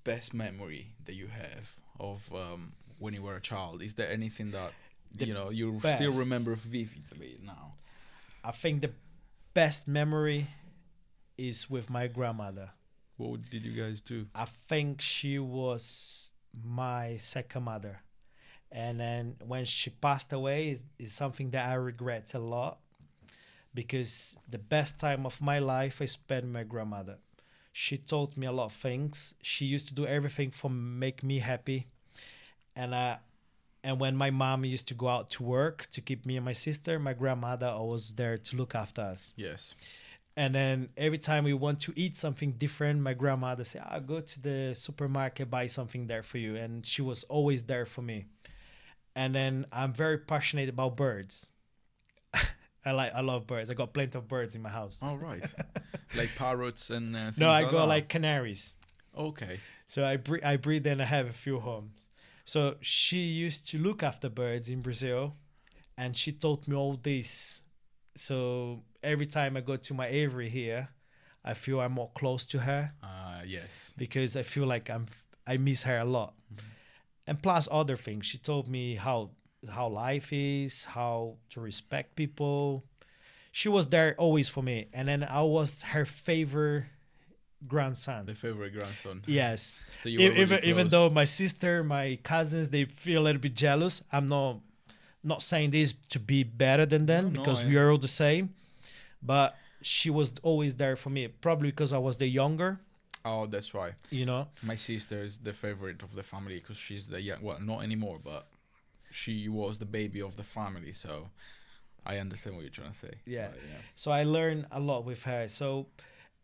best memory that you have of when you were a child? Is there anything that
The
you
best.
still remember vividly now?
I think the best memory is with my grandmother.
What did you guys do?
I think she was my second mother. And then when she passed away is something that I regret a lot because the best time of my life I spent with my grandmother. She taught me a lot of things. She used to do everything for make me happy. And when my mom used to go out to work to keep me and my sister, my grandmother was there to look after us.
Yes.
And then every time we want to eat something different, my grandmother said, I'll go to the supermarket, buy something there for you. And she was always there for me. And then I'm very passionate about birds. I love birds. I got plenty of birds in my house.
All right. Like parrots and things
No, I
like
got
that?
like canaries.
Okay.
So I breed and I have a few homes. So she used to look after birds in Brazil, and she taught me all this. So every time I go to my aviary here, I feel I'm more close to her
Yes.
because I feel like I miss her a lot. And plus other things, she told me how life is, how to respect people. She was there always for me, and then I was her favorite grandson.
The favorite grandson.
Yes.
So you were really
Even
close.
though my sister, my cousins, they feel a little bit jealous. I'm not saying this to be better than them
No,
because
I-
we are all the same. But she was always there for me, probably because I was the younger,
Oh, that's right.
you know.
My sister is the favorite of the family because she's the young. Well, not anymore, but she was the baby of the family. So I understand what you're trying to say.
Yeah.
But, yeah.
So I learned a lot with her. So,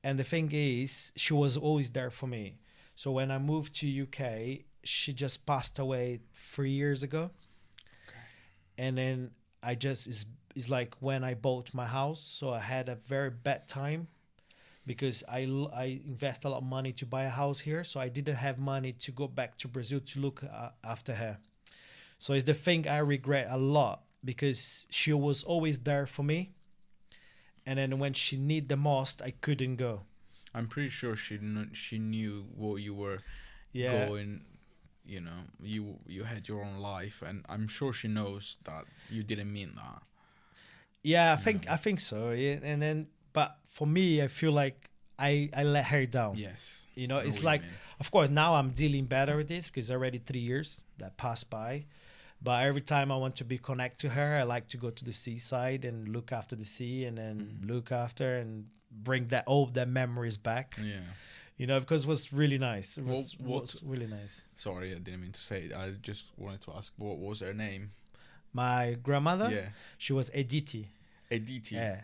and the thing is, she was always there for me. So when I moved to UK, she just passed away 3 years ago. And then I just it's like when I bought my house. So I had a very bad time because I invest a lot of money to buy a house here. So I didn't have money to go back to Brazil to look after her. So it's the thing I regret a lot because she was always there for me. And then when she needed the most, I couldn't go.
I'm pretty sure she knew what you were
Yeah.
going. You know, you had your own life, and I'm sure she knows that you didn't mean that.
Yeah, I think so. Yeah. And then, but for me, I feel like I let her down.
Yes.
You know,
I
it's
what you
like,
mean.
of course, now I'm dealing better with this because already 3 years that passed by. But every time I want to be connect to her, I like to go to the seaside and look after the sea and then look after and bring that memories back.
Yeah.
You know, because it was really nice. It was,
What-
was really nice.
Sorry, I didn't mean to say it. I just wanted to ask what was her name.
My grandmother,
Yeah.
she was Editi.
Editi.
Yeah,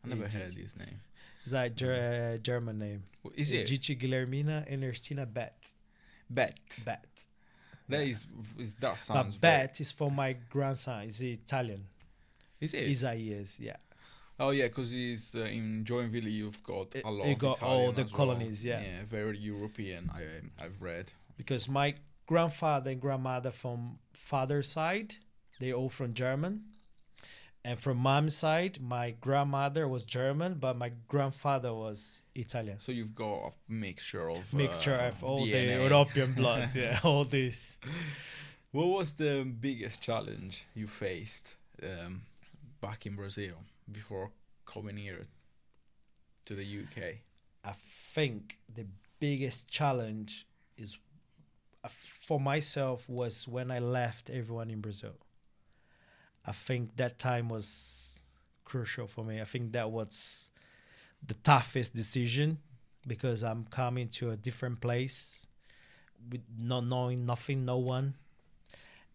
I never
Editi.
heard his name.
it's like German name.
Is it?
Editi Guilhermina Ernestina Bet.
Bet.
Bet.
That is that sounds.
But Bet is for my grandson. He's Italian.
Is it?
Isaias, yeah.
Oh yeah, because he's in Joinville. You've got a lot
You
of
got
Italian
all the
as well.
colonies, yeah.
Yeah, very European. I've read.
Because my grandfather and grandmother from father's side, they all from German. And from mom's side, my grandmother was German, but my grandfather was Italian.
So you've got a mixture of
Of all the
DNA.
European bloods, yeah, all this.
What was the biggest challenge you faced back in Brazil before coming here to the UK?
I think the biggest challenge is for myself was when I left everyone in Brazil. I think that time was crucial for me. I think that was the toughest decision because I'm coming to a different place with not knowing nothing, no one,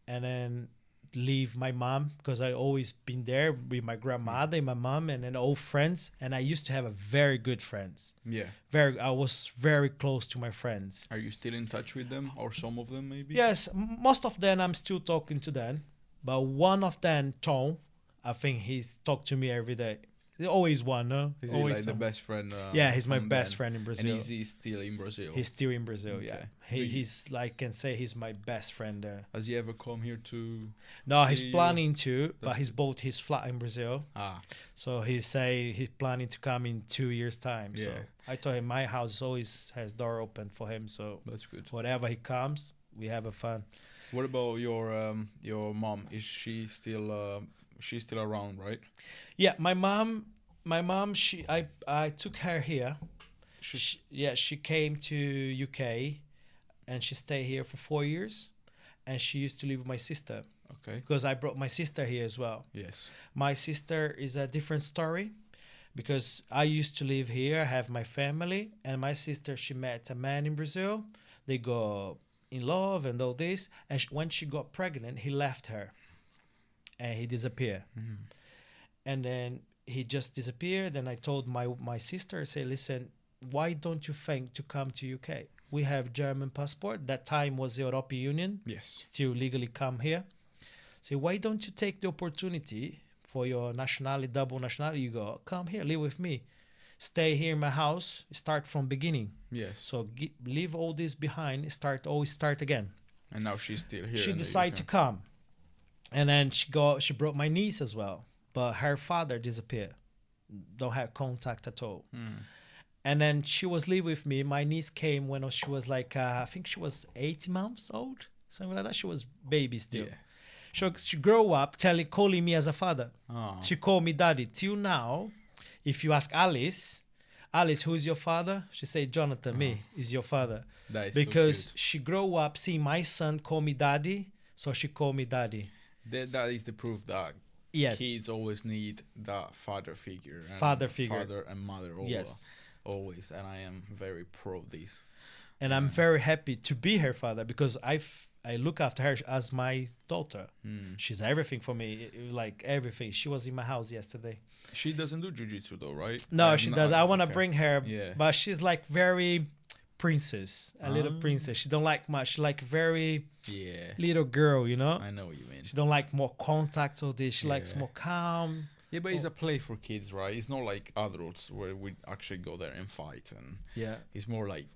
and then leave my mom because I always been there with my grandmother and my mom and then old friends, and I used to have a very good friends.
Yeah.
I was very close to my friends.
Are you still in touch with them, or some of them maybe?
Yes, most of them I'm still talking to them, but one of them, Tom, I think he's talked to me every day. There's always one, no?
Is he
Always
like the
some-
best friend?
Yeah, he's my
from
best
then?
friend in
And
Brazil.
is he still in Brazil?
He's still in Brazil, yeah.
Okay. Do you-
He's like, can say he's my best friend there.
Has he ever come here to?
No, he's
see you?
planning to, but
That's
he's bought his flat in Brazil.
Ah,
So he say he's planning to come in 2 years time. So
Yeah.
I told him my house always has door open for him. So
that's good.
whatever he comes, we have a fun.
What about your mom? Is she still she's still around, right?
Yeah, my mom, I took her here. She came to UK, and she stayed here for 4 years, and she used to live with my sister
Okay.
because I brought my sister here as well.
Yes.
My sister is a different story because I used to live here, have my family, and my sister, she met a man in Brazil. They go in love and all this, and when she got pregnant, he left her, and he disappeared. And then he just disappeared. And I told my sister, I say, listen, why don't you think to come to UK? We have German passport. That time was the European Union.
Yes.
Still legally come here. Say, why don't you take the opportunity for your nationality, double nationality? You go, come here, live with me. Stay here in my house, start from beginning.
Yes.
So leave all this behind, always start again.
And now she's still here.
She
in the
decided to
UK.
come. And then she brought my niece as well. But her father disappeared. Don't have contact at all. And then she was live with me. My niece came when she was like, I think she was 80 months old, something like that. She was baby still.
Yeah.
She grew up calling me as a father.
Ah.
She called me daddy. Till now, if you ask Alice, who's your father? She say, Jonathan, me is your father.
That is so
Because
cute.
she grew up seeing my son call me daddy, so she called me daddy.
That is the proof that
Yes.
kids always need that father figure. And
Father figure.
Father and mother.
Yes.
Always. And I am very pro of this.
And I'm very happy to be her father because I look after her as my daughter. She's everything for me, like everything. She was in my house yesterday.
She doesn't do jiu-jitsu though, right?
No, she does. I want to
okay.
bring her,
Yeah.
but she's like very princess, a little princess. She don't like much. She like very
Yeah.
little girl, you know.
I know what you mean.
She don't like more contact or this. She likes
Yeah.
more calm.
Yeah, but it's a play for kids, right? It's not like adults where we actually go there and fight, and
Yeah,
it's more like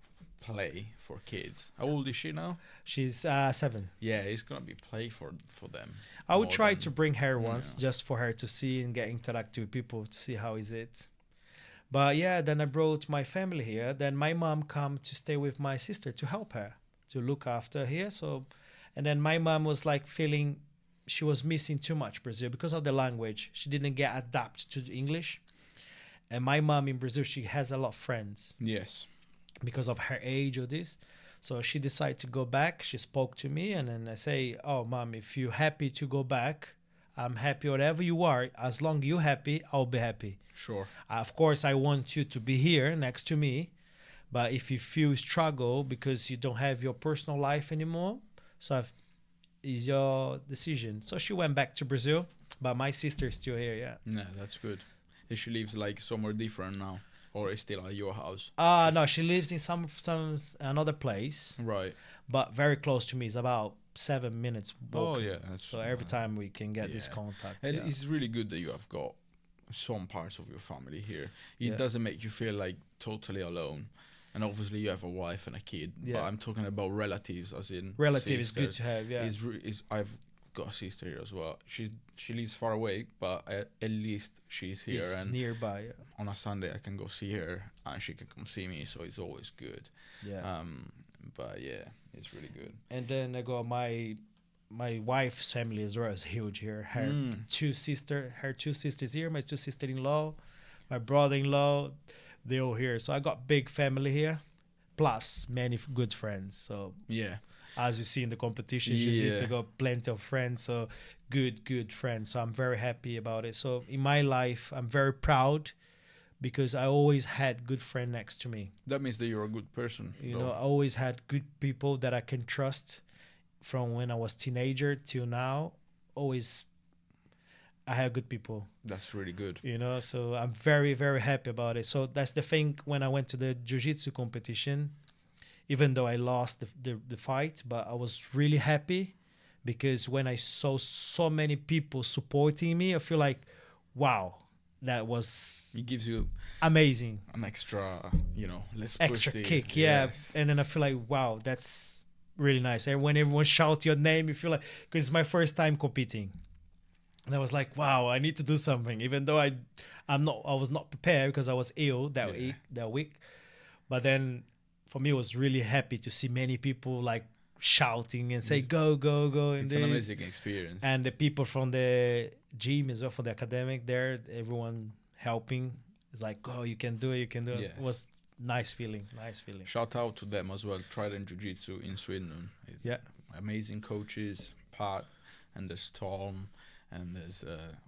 play for kids. How old is she now?
she's 7.
Yeah, it's gonna be play for them.
I would
more
try
than-
to bring her once
Yeah.
just for her to see and get interact with people to see how is it. But yeah, then I brought my family here. Then my mom come to stay with my sister to help her to look after here. So, and then my mom was like feeling she was missing too much Brazil because of the language. She didn't get adapt to the English. And my mom in Brazil, she has a lot of friends
Yes.
because of her age or this. So she decided to go back. She spoke to me, and then I say, "Oh, mom, if you're happy to go back, I'm happy. Whatever you are, as long you're happy, I'll be happy.
Sure.
Of course, I want you to be here next to me, but if you feel struggle because you don't have your personal life anymore, is your decision." So she went back to Brazil, but my sister is still here. Yeah.
Yeah, that's good. And she lives like somewhere different now, or is still at your house?
No, she lives in some another place,
Right.
but very close to me. It's about 7 minutes walk.
Oh yeah. That's,
So every time we can get this
yeah.
contact.
And
yeah.
it's really good that you have got some parts of your family here. It
Yeah.
doesn't make you feel like totally alone. And obviously you have a wife and a kid. But
Yeah.
I'm talking about relatives, as in
Relative is good
sisters.
to have. Yeah.
I've got a sister here as well. She lives far away, but at least she's here.
It's
And
nearby. Yeah.
on a Sunday I can go see her, and she can come see me. So it's always good.
Yeah.
But yeah, it's really good.
And then I got my wife's family as well is huge here. Her two sisters here, my two sister-in-law, my brother-in-law. they all here. So I got big family here, plus many good friends. So
Yeah.
as you see in the competition, jiu-jitsu, I got plenty of friends. So good friends. So I'm very happy about it. So in my life, I'm very proud because I always had good friend next to me.
That means that you're a good person.
You
though.
know, I always had good people that I can trust from when I was teenager till now. Always, I had good people.
That's really good.
You know, so I'm very, very happy about it. So that's the thing when I went to the jiu-jitsu competition, even though I lost the fight, but I was really happy because when I saw so many people supporting me, I feel like, wow, that was
It gives you
amazing.
an extra, let's
Extra
push this.
kick, yeah.
Yes.
And then I feel like, wow, that's really nice. And when everyone shout your name, you feel like, because it's my first time competing. And I was like, wow, I need to do something, even though I was not prepared because I was ill that week. But then for me, it was really happy to see many people like shouting and say, go, go, go. And
It's an amazing experience.
And the people from the gym as well, for the academic there, everyone helping. It's like, oh, you can do it, you can do it.
Yes.
It was nice feeling.
Shout out to them as well, Trident Jiu-Jitsu in Sweden.
Yeah.
Amazing coaches, Pat, and there's Tom, and there's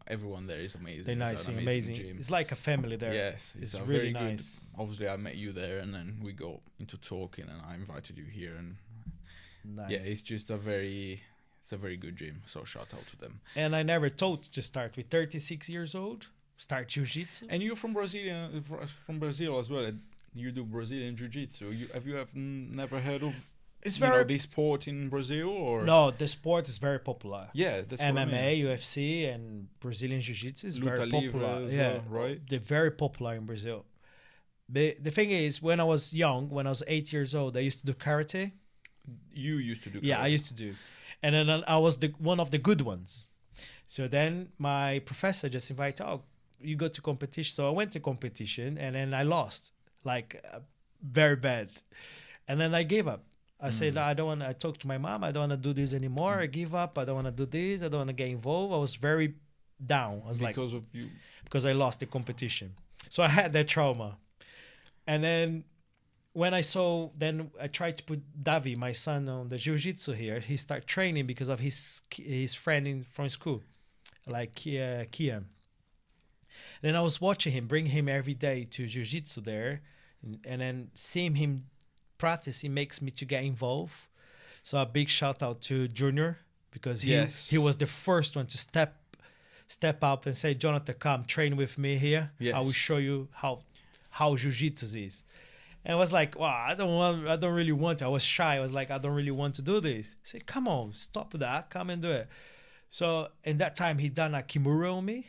everyone there is amazing.
They're
It's
nice,
an
amazing.
gym.
It's like a family there.
Yes,
It's
a
really
very
nice.
good. Obviously, I met you there, and then we go into talking, and I invited you here, and
Nice.
yeah, it's a very good gym. So shout out to them.
And I never thought to start with 36 years old, start jiu-jitsu.
And you're from Brazil as well. You do Brazilian Jiu-Jitsu. Have you never heard of
It's very
this sport in Brazil or
no. The sport is very popular.
Yeah, that's what I mean.
MMA, UFC, and Brazilian Jiu-Jitsu is
Luta
very
Livre
popular.
as
Yeah,
well, right?
They're very popular in Brazil. The thing is, when I was young, when I was 8 years old, I used to do karate.
You used to do
Yeah, I
karate.
used to do, and then I was one of the good ones. So then my professor just invited, oh, you go to competition. So I went to competition, and then I lost, like very bad, and then I gave up. I said, I don't want to, I talked to my mom, I don't want to do this anymore. I give up. I don't want to do this. I don't want to get involved. I was very down. I was
Because of you.
because I lost the competition. So I had that trauma. And then when I tried to put Davi, my son, on the jiu-jitsu here. He started training because of his friend from school, like Kian. Then I was watching him, bring him every day to jiu-jitsu there. And then seeing him practice, it makes me to get involved. So a big shout out to Junior because he was the first one to step up and say, Jonathan, come train with me here.
Yes.
I will show you how jiu-jitsu is. And I was like, wow, I don't really want to. I was shy. I was like, I don't really want to do this. I said, come on, stop that. Come and do it. So in that time, he done a Kimura on me.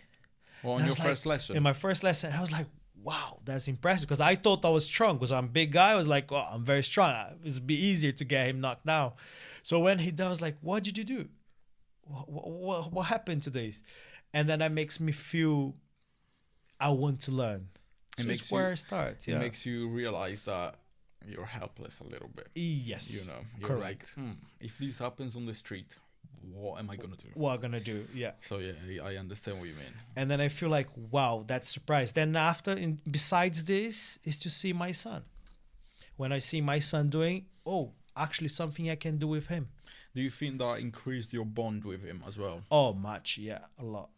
On your first lesson.
In my first lesson, I was like, wow, that's impressive. Because I thought I was strong because I'm a big guy. I was like, oh, I'm very strong. It'd be easier to get him knocked down. So when he done, I was like, what did you do? What happened to this? And then that makes me feel I want to learn. So it's where I start. Yeah.
It makes you realize that you're helpless a little bit.
Yes.
You're
correct.
like, if this happens on the street, what am I gonna do?
What I'm gonna do? Yeah.
So yeah, I understand what you mean.
And then I feel like, wow, that's surprise. Then after, besides this, is to see my son. When I see my son doing, actually something I can do with him.
Do you think that increased your bond with him as well?
Oh, much, yeah, a lot.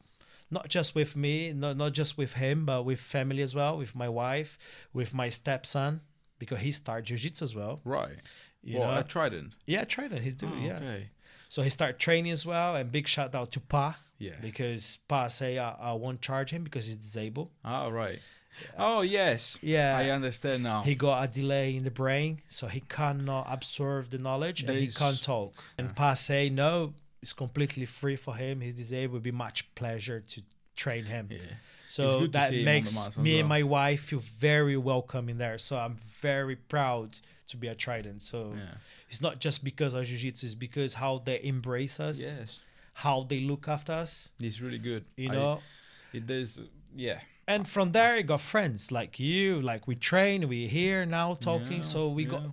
Not just with me, not just with him, but with family as well, with my wife, with my stepson, because he started jiu-jitsu as well.
Right.
You know?
I tried it.
Yeah, I tried it. He's doing, yeah.
Okay.
So he started training as well, and big shout out to Pa.
Yeah.
Because Pa say I won't charge him because he's disabled.
Oh, right. Oh, yes.
Yeah.
I understand now.
He got a delay in the brain, so he cannot absorb the knowledge and he can't talk. And Pa say, no, it's completely free for him. He's disabled. It'd be much pleasure to train him.
Yeah.
So
good to
that
see him on the
makes
mat as
me and
well.
my wife feel very welcome in there. So I'm very proud to be a Trident. So
Yeah.
it's not just because of jiu-jitsu, it's because how they embrace us,
Yes.
how they look after us,
It's really good.
you know.
There's, yeah.
And from there, I got friends like you, like we train, we're here now talking.
Yeah,
So we
yeah.
got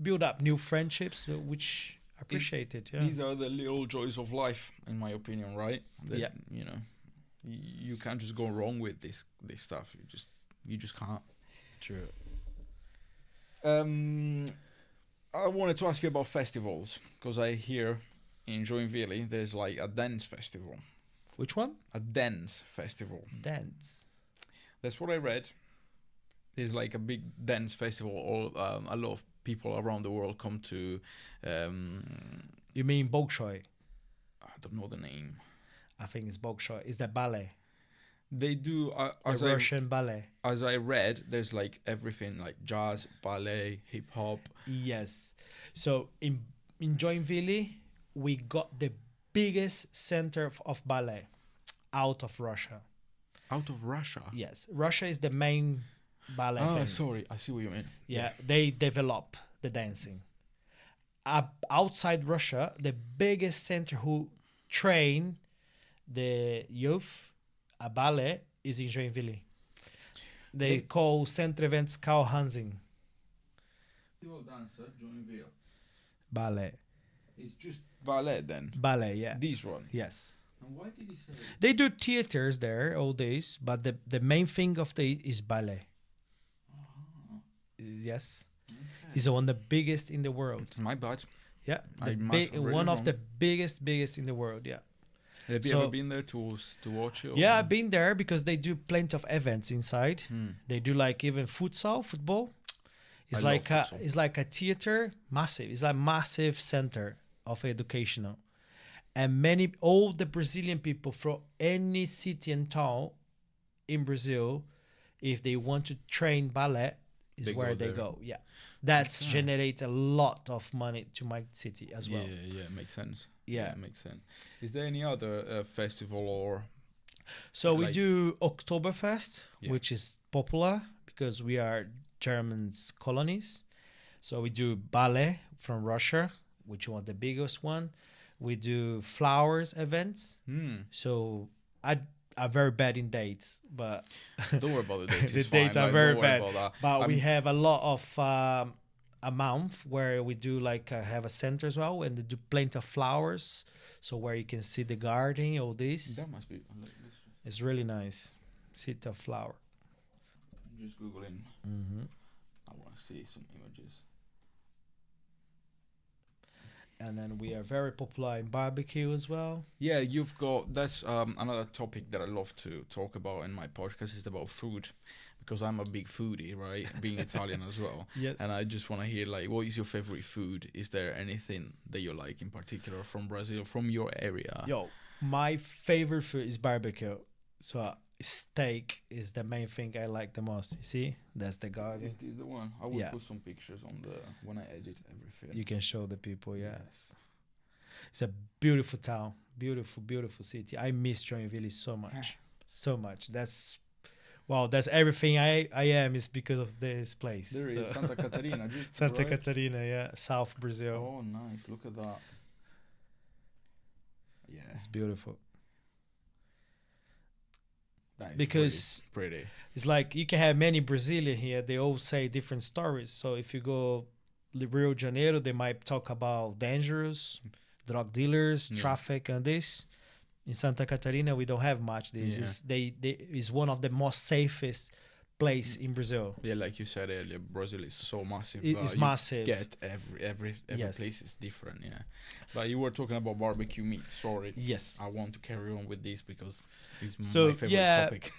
build up new friendships, which I appreciate it. Yeah.
These are the little joys of life, in my opinion, right? That,
Yeah.
You know, you can't just go wrong with this stuff. You just can't.
True.
Um, I wanted to ask you about festivals because I hear in Joinville there's like a dance festival.
Which one?
A dance festival.
Dance.
That's what I read. There's like a big dance festival. A lot of people around the world come to.
You mean Bolshoi?
I don't know the name.
I think it's Bolshoi. It's the ballet,
They do
the Russian ballet.
as I read. There's like everything like jazz, ballet, hip hop.
Yes. So in Joinville, we got the biggest center of ballet out of Russia.
Out of Russia.
Yes, Russia is the main ballet
Ah,
thing.
sorry, I see what you mean.
Yeah, they develop the dancing. Outside Russia, the biggest center who train the youth a ballet is in Joinville. They call Centre Events Karl Hansen
Festival dancer Joinville.
ballet.
It's just ballet then.
Ballet, yeah.
This one.
Yes.
And why did he say?
They do theaters there all days, but the main thing of the is ballet. Yes.
Okay.
He's one of the biggest in the world.
My bad.
Yeah.
I
The
might have read
one
it
of
wrong.
the biggest in the world, yeah.
Have you
So-
ever been there to watch it?
Yeah, I've been there because they do plenty of events inside.
Hmm.
They do like even football. It's
I love
like
futsal.
it's like a theater, massive. It's like massive center of educational, and all the Brazilian people from any city and town in Brazil, if they want to train ballet, is
They
where
go
they
there.
go. Yeah, that's
Okay.
generate a lot of money to my city as well.
Yeah, makes sense.
Yeah.
Makes sense. Is there any other festival or?
So we
Like-
do Oktoberfest,
Yeah.
which is popular because we are Germans colonies. So we do ballet from Russia, which was the biggest one. We do flowers events.
Hmm.
So I'm very bad in dates, but
Don't worry about the dates.
the
it's fine,
dates are
like,
very
don't worry
bad.
about that.
But we
I'm-
have a lot of a month where we do like have a center as well, and they do plenty of flowers. So where you can see the garden, all this.
That must be.
It's really nice. City of flower.
Just googling.
Mm-hmm.
I want to see some images.
And then we are very popular in barbecue as well.
Yeah, you've got that's another topic that I love to talk about in my podcast is about food, because I'm a big foodie, right? Being Italian as well,
Yes.
and I just want to hear like, what is your favorite food? Is there anything that you like in particular from Brazil, from your area?
Yo, my favorite food is barbecue. So steak is the main thing I like the most. You see, that's the garden.
Is this the one? I will
Yeah.
put some pictures on the when I edit everything.
You can show the people. Yeah,
Yes.
it's a beautiful town, beautiful city. I miss Joinville so much, so much. That's everything I am is because of this place.
There
So-
is Santa Catarina. Just
Santa
right.
Catarina, yeah, South Brazil.
Oh, nice! Look at that. Yeah,
It's beautiful.
that is
Because
pretty.
it's like you can have many Brazilian here. They all say different stories. So if you go Rio de Janeiro, they might talk about dangerous drug dealers,
Yeah.
traffic, and this. In Santa Catarina, we don't have much. This
Yeah.
is they is one of the most safest place in Brazil.
Yeah, like you said earlier, Brazil is so massive.
It's
you
massive.
Get every
Yes.
place is different. Yeah, but you were talking about barbecue meat. Sorry,
Yes.
I want to carry on with this because it's
So,
my favorite
yeah.
topic.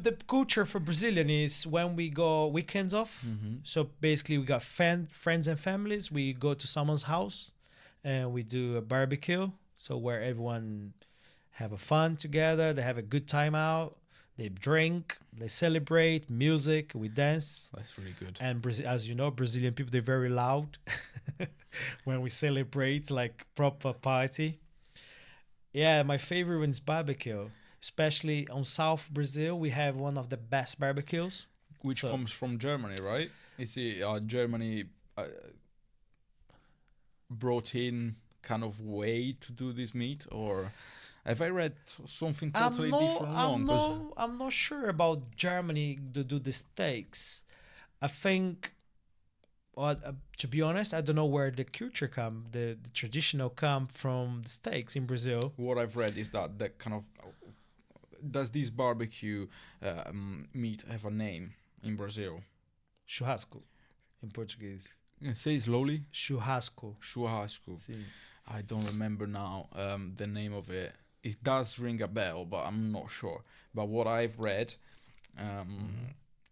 The culture for Brazilian is when we go weekends off.
Mm-hmm.
So basically, we got friends and families. We go to someone's house, and we do a barbecue. So where everyone have a fun together, they have a good time out, they drink, they celebrate, music, we dance.
That's really good.
And as you know, Brazilian people they're very loud when we celebrate, like proper party. Yeah, my favorite one is barbecue, especially on South Brazil. We have one of the best barbecues.
Which
so-
comes from Germany, right? Is it Germany brought in kind of way to do this meat, or have I read something totally different wrong? 'Cause-
I'm not sure about Germany to do the steaks. I think, well, to be honest, I don't know where the culture come, the traditional come from the steaks in Brazil.
what I've read is that kind of does this barbecue meat have a name? in Brazil?
Churrasco in Portuguese.
Yeah, say it slowly.
Churrasco.
Churrasco.
Sim.
I don't remember now the name of it. It does ring a bell, but I'm not sure. But what I've read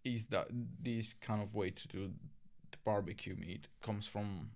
is that this kind of way to do the barbecue meat comes from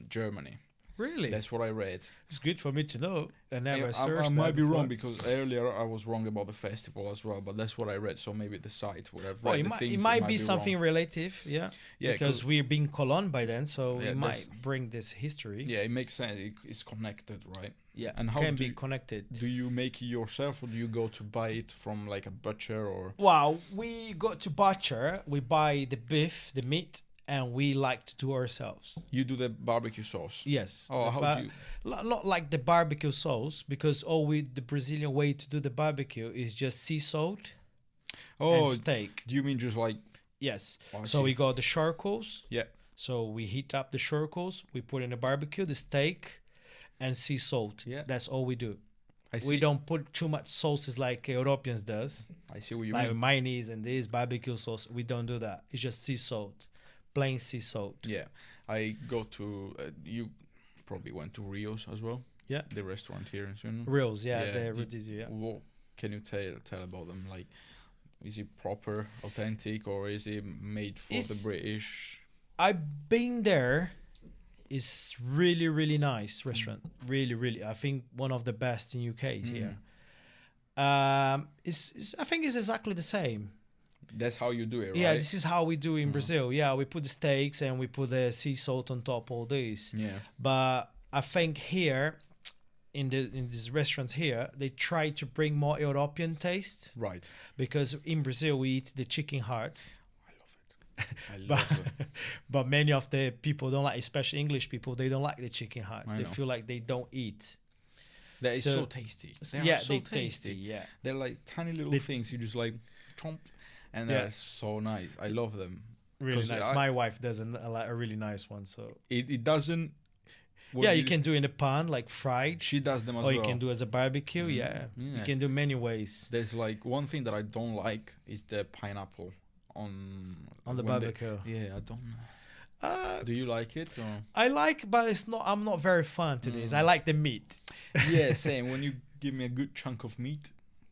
Germany.
Really?
That's what I read.
It's good for me to know. I never
I
searched that
might be wrong
before.
because earlier I was wrong about the festival as well, but that's what I read. So maybe the site where I've
Well,
read
it
the
might,
things
it might be
wrong.
something relative, yeah.
Yeah,
Because we're being Cologne by then, so
Yeah,
we
that's-
might bring this history.
yeah, it makes sense. It's connected, right?
Yeah,
And how
can
do
be
you-
connected.
Do you make it yourself, or do you go to buy it from like a butcher or?
Well, we go to butcher, we buy the beef, the meat, and we like to do ourselves.
You do the barbecue sauce.
Yes.
Oh, how do you?
Not like the barbecue sauce, because the Brazilian way to do the barbecue is just sea salt
Oh,
and steak.
do you mean just like?
Yes.
Oh, I
So
see.
we got the charcoals.
Yeah.
So we heat up the charcoals, we put in the barbecue, the steak, and sea salt.
Yeah.
That's all we do.
I see.
We don't put too much sauces like Europeans does,
I see what you
like
mean.
mayonnaise and this barbecue sauce. We don't do that. It's just sea salt, plain sea salt.
Yeah, I go to. You probably went to Rios as well.
Yeah.
The restaurant here in Sweden.
Reels, yeah,
Yeah,
the
did-
rodizio, yeah.
What can you tell about them? Like, is it proper, authentic, or is it made for the
It's-
British?
I've been there. It's really, really nice restaurant. Really, really. I think one of the best in UK is here. It's I think it's exactly the same.
That's how you do it, right?
Yeah, this is how we do in Brazil. Yeah, we put the steaks and we put the sea salt on top all this.
Yeah.
But I think here, in these restaurants here, they try to bring more European taste,
Right.
because in Brazil we eat the chicken hearts.
I
But,
love it.
but many of the people don't like, especially English people, they don't like the chicken hearts.
I
They
know.
feel like they don't eat.
That is so,
so-
tasty.
Yeah,
are so
they tasty. Yeah.
They're like tiny little
They-
things. You just like chomp, and
Yeah.
they're so nice. I love them.
Really
'Cause
nice.
I-
My wife does a really nice one. So
It doesn't. what
yeah,
do
you can do in a pan like fried,
She does them as
or
well.
you can do as a barbecue. Yeah,
Yeah.
you can do many ways
There's like one thing that I don't like is the pineapple on
on the
when they-
barbecue.
yeah, I don't.
Uh,
Do you like it? Or?
I like, but it's not. I'm not very fond to this. I like the meat.
Yeah, same. When you give me a good chunk of meat,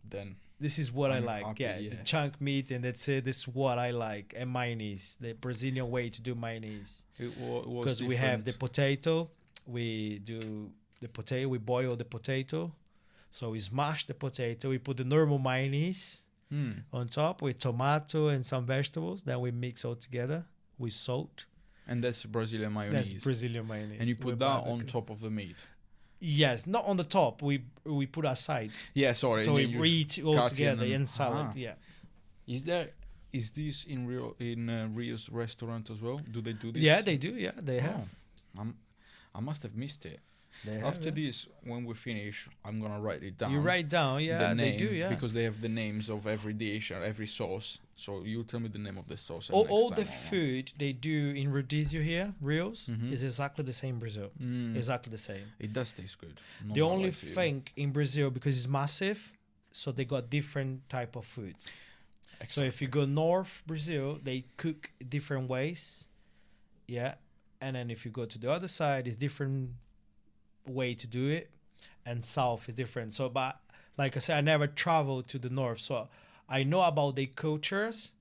then
This is what I
I'm
like.
happy,
Yeah,
yeah.
the chunk meat, and that's it. This is what I like. And mayonnaise, the Brazilian way to do mayonnaise,
it was
because we have the
different.
potato. We do the potato. We boil the potato, so we smash the potato. We put the normal mayonnaise on top with tomato and some vegetables. Then we mix all together with salt.
And that's Brazilian mayonnaise.
That's Brazilian mayonnaise.
And you put
with
that on
barbecue.
top of the meat.
Yes, not on the top. We put aside.
Yeah, sorry.
So
and
we
then you
eat all
cut
together
in
in salad.
Ah.
Yeah.
Is this in Rio's restaurant as well? Do they do this?
Yeah, they do. Yeah, they have.
I must have missed it.
They have.
After
yeah.
this, when we finish, I'm gonna write it down.
You write down. Yeah,
the name,
they do. Yeah.
because they have the names of every dish or every sauce. So you tell me the name of the sauce. and
all
next
the
time I'll-
food they do in rodizio here, Rios,
Mhm.
is exactly the same in Brazil.
Mm,
Exactly the same.
it does taste good. Not
The
gonna
only
lie to you.
thing in Brazil, because it's massive, so they got different type of food. So if you go north Brazil, they cook different ways. Yeah. And then if you go to the other side, it's different way to do it. And south is different. So but like I said, I never traveled to the north. So I know about the cultures,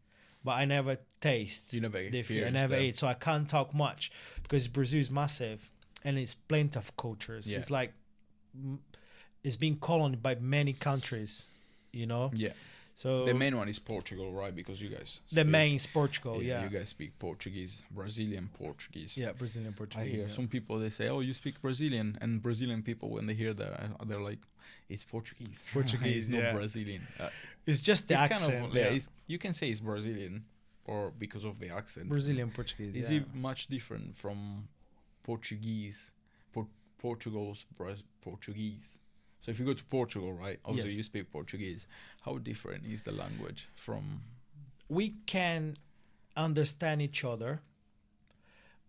but I never taste
You never
the food. I
experienced
never
them.
ate. So I can't talk much because Brazil is massive and it's plenty of cultures.
Yeah.
It's like it's being colonized by many countries, you know?
Yeah.
So
The main one is Portugal, right? Because you guys.
the
speak-
main is Portugal, yeah.
You guys speak Portuguese, Brazilian Portuguese.
Yeah, Brazilian
I
Portuguese.
hear
yeah.
some people they say, "Oh, you speak Brazilian," and Brazilian people when they hear that, they're like, "It's Portuguese."
Portuguese,
it's not
yeah.
Brazilian.
It's just the
it's
accent.
kind of
yeah.
It's, you can say it's Brazilian, or because of the accent.
Brazilian Portuguese.
Is
yeah.
it much different from Portuguese? Portugal's Portuguese. So if you go to Portugal, right? Obviously
Yes.
you speak Portuguese. How different is the language from?
We can understand each other,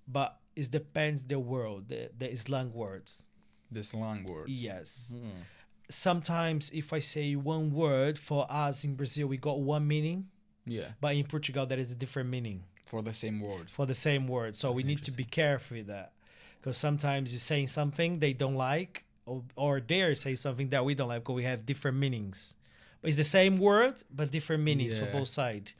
but it depends the word, the slang words.
The slang words.
Yes.
Hmm.
Sometimes if I say one word, for us in Brazil, we got one meaning.
Yeah.
But in Portugal, there is a different meaning
For the same word.
for the same word. So we need to be careful with that. Because sometimes you're saying something they don't like, or they're saying something that we don't like, because we have different meanings. But it's the same word, but different meanings for
Yeah.
both sides.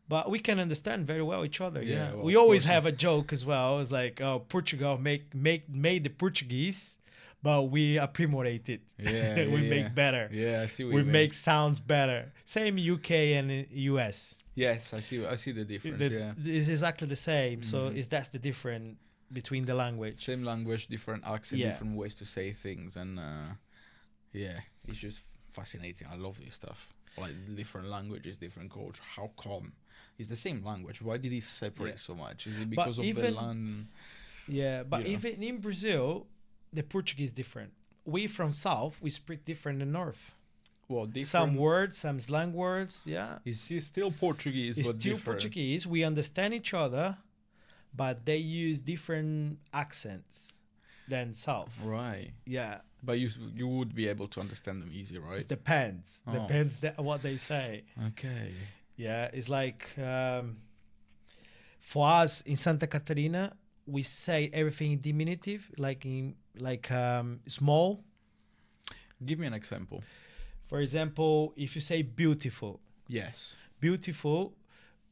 But we can understand very well each other.
Yeah,
Yeah,
well,
we
of
always
course.
have a joke as well. It's like, oh, Portugal made the Portuguese, but we aprimorate it.
Yeah.
we
yeah,
make better.
Yeah, I see what
We
you mean.
make sounds better. Same UK and US.
Yes, I see the difference. Yeah.
It's exactly the same. So
Mhm.
is that's the difference between the language.
Same language, different accent,
Yeah.
different ways to say things, and yeah, it's just fascinating. I love this stuff. Like different languages, different culture. How come? It's the same language. Why did it separate
Yeah.
so much? Is it because of the
even-
land?
Yeah, but
You know.
even in Brazil, the Portuguese different. We from south, we speak different than north.
Well, different.
Some words, some slang words. Yeah,
It's still Portuguese,
it's
but
still
different.
Portuguese. We understand each other, but they use different accents than south.
Right.
Yeah,
But you would be able to understand them easy, right?
it depends.
Oh.
Depends what they say.
Okay.
Yeah, it's like for us in Santa Catarina, we say everything in diminutive, like small.
Give me an example.
For example, if you say beautiful,
Yes.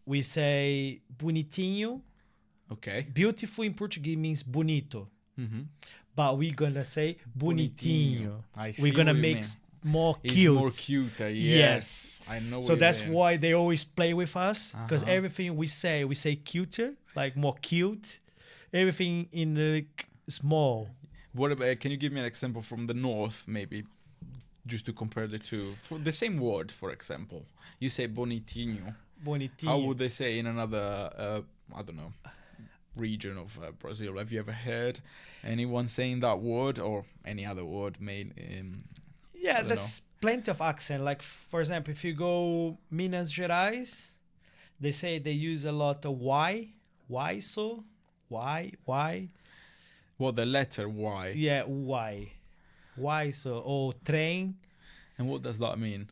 we say bonitinho.
Okay.
Beautiful in Portuguese means bonito,
Mm-hmm.
but we're gonna say bonitinho.
I see
We're gonna
what you
make
mean.
more
It's
cute.
more cuter. Yes. I know.
So
what you
that's
mean.
why they always play with us, because
Uh-huh.
everything we say cuter, like more cute. Everything in the small.
What about? Can you give me an example from the north, maybe, just to compare the two? For the same word, for example, you say bonitinho.
Bonitinho.
How would they say in another? I don't know. Region of Brazil. Have you ever heard anyone saying that word or any other word made in?
Yeah,
don't
there's plenty of accent. Like for example, if you go Minas Gerais, they use a lot of why so, why,
Well, the letter Y.
yeah, why so, or train.
And what does that mean?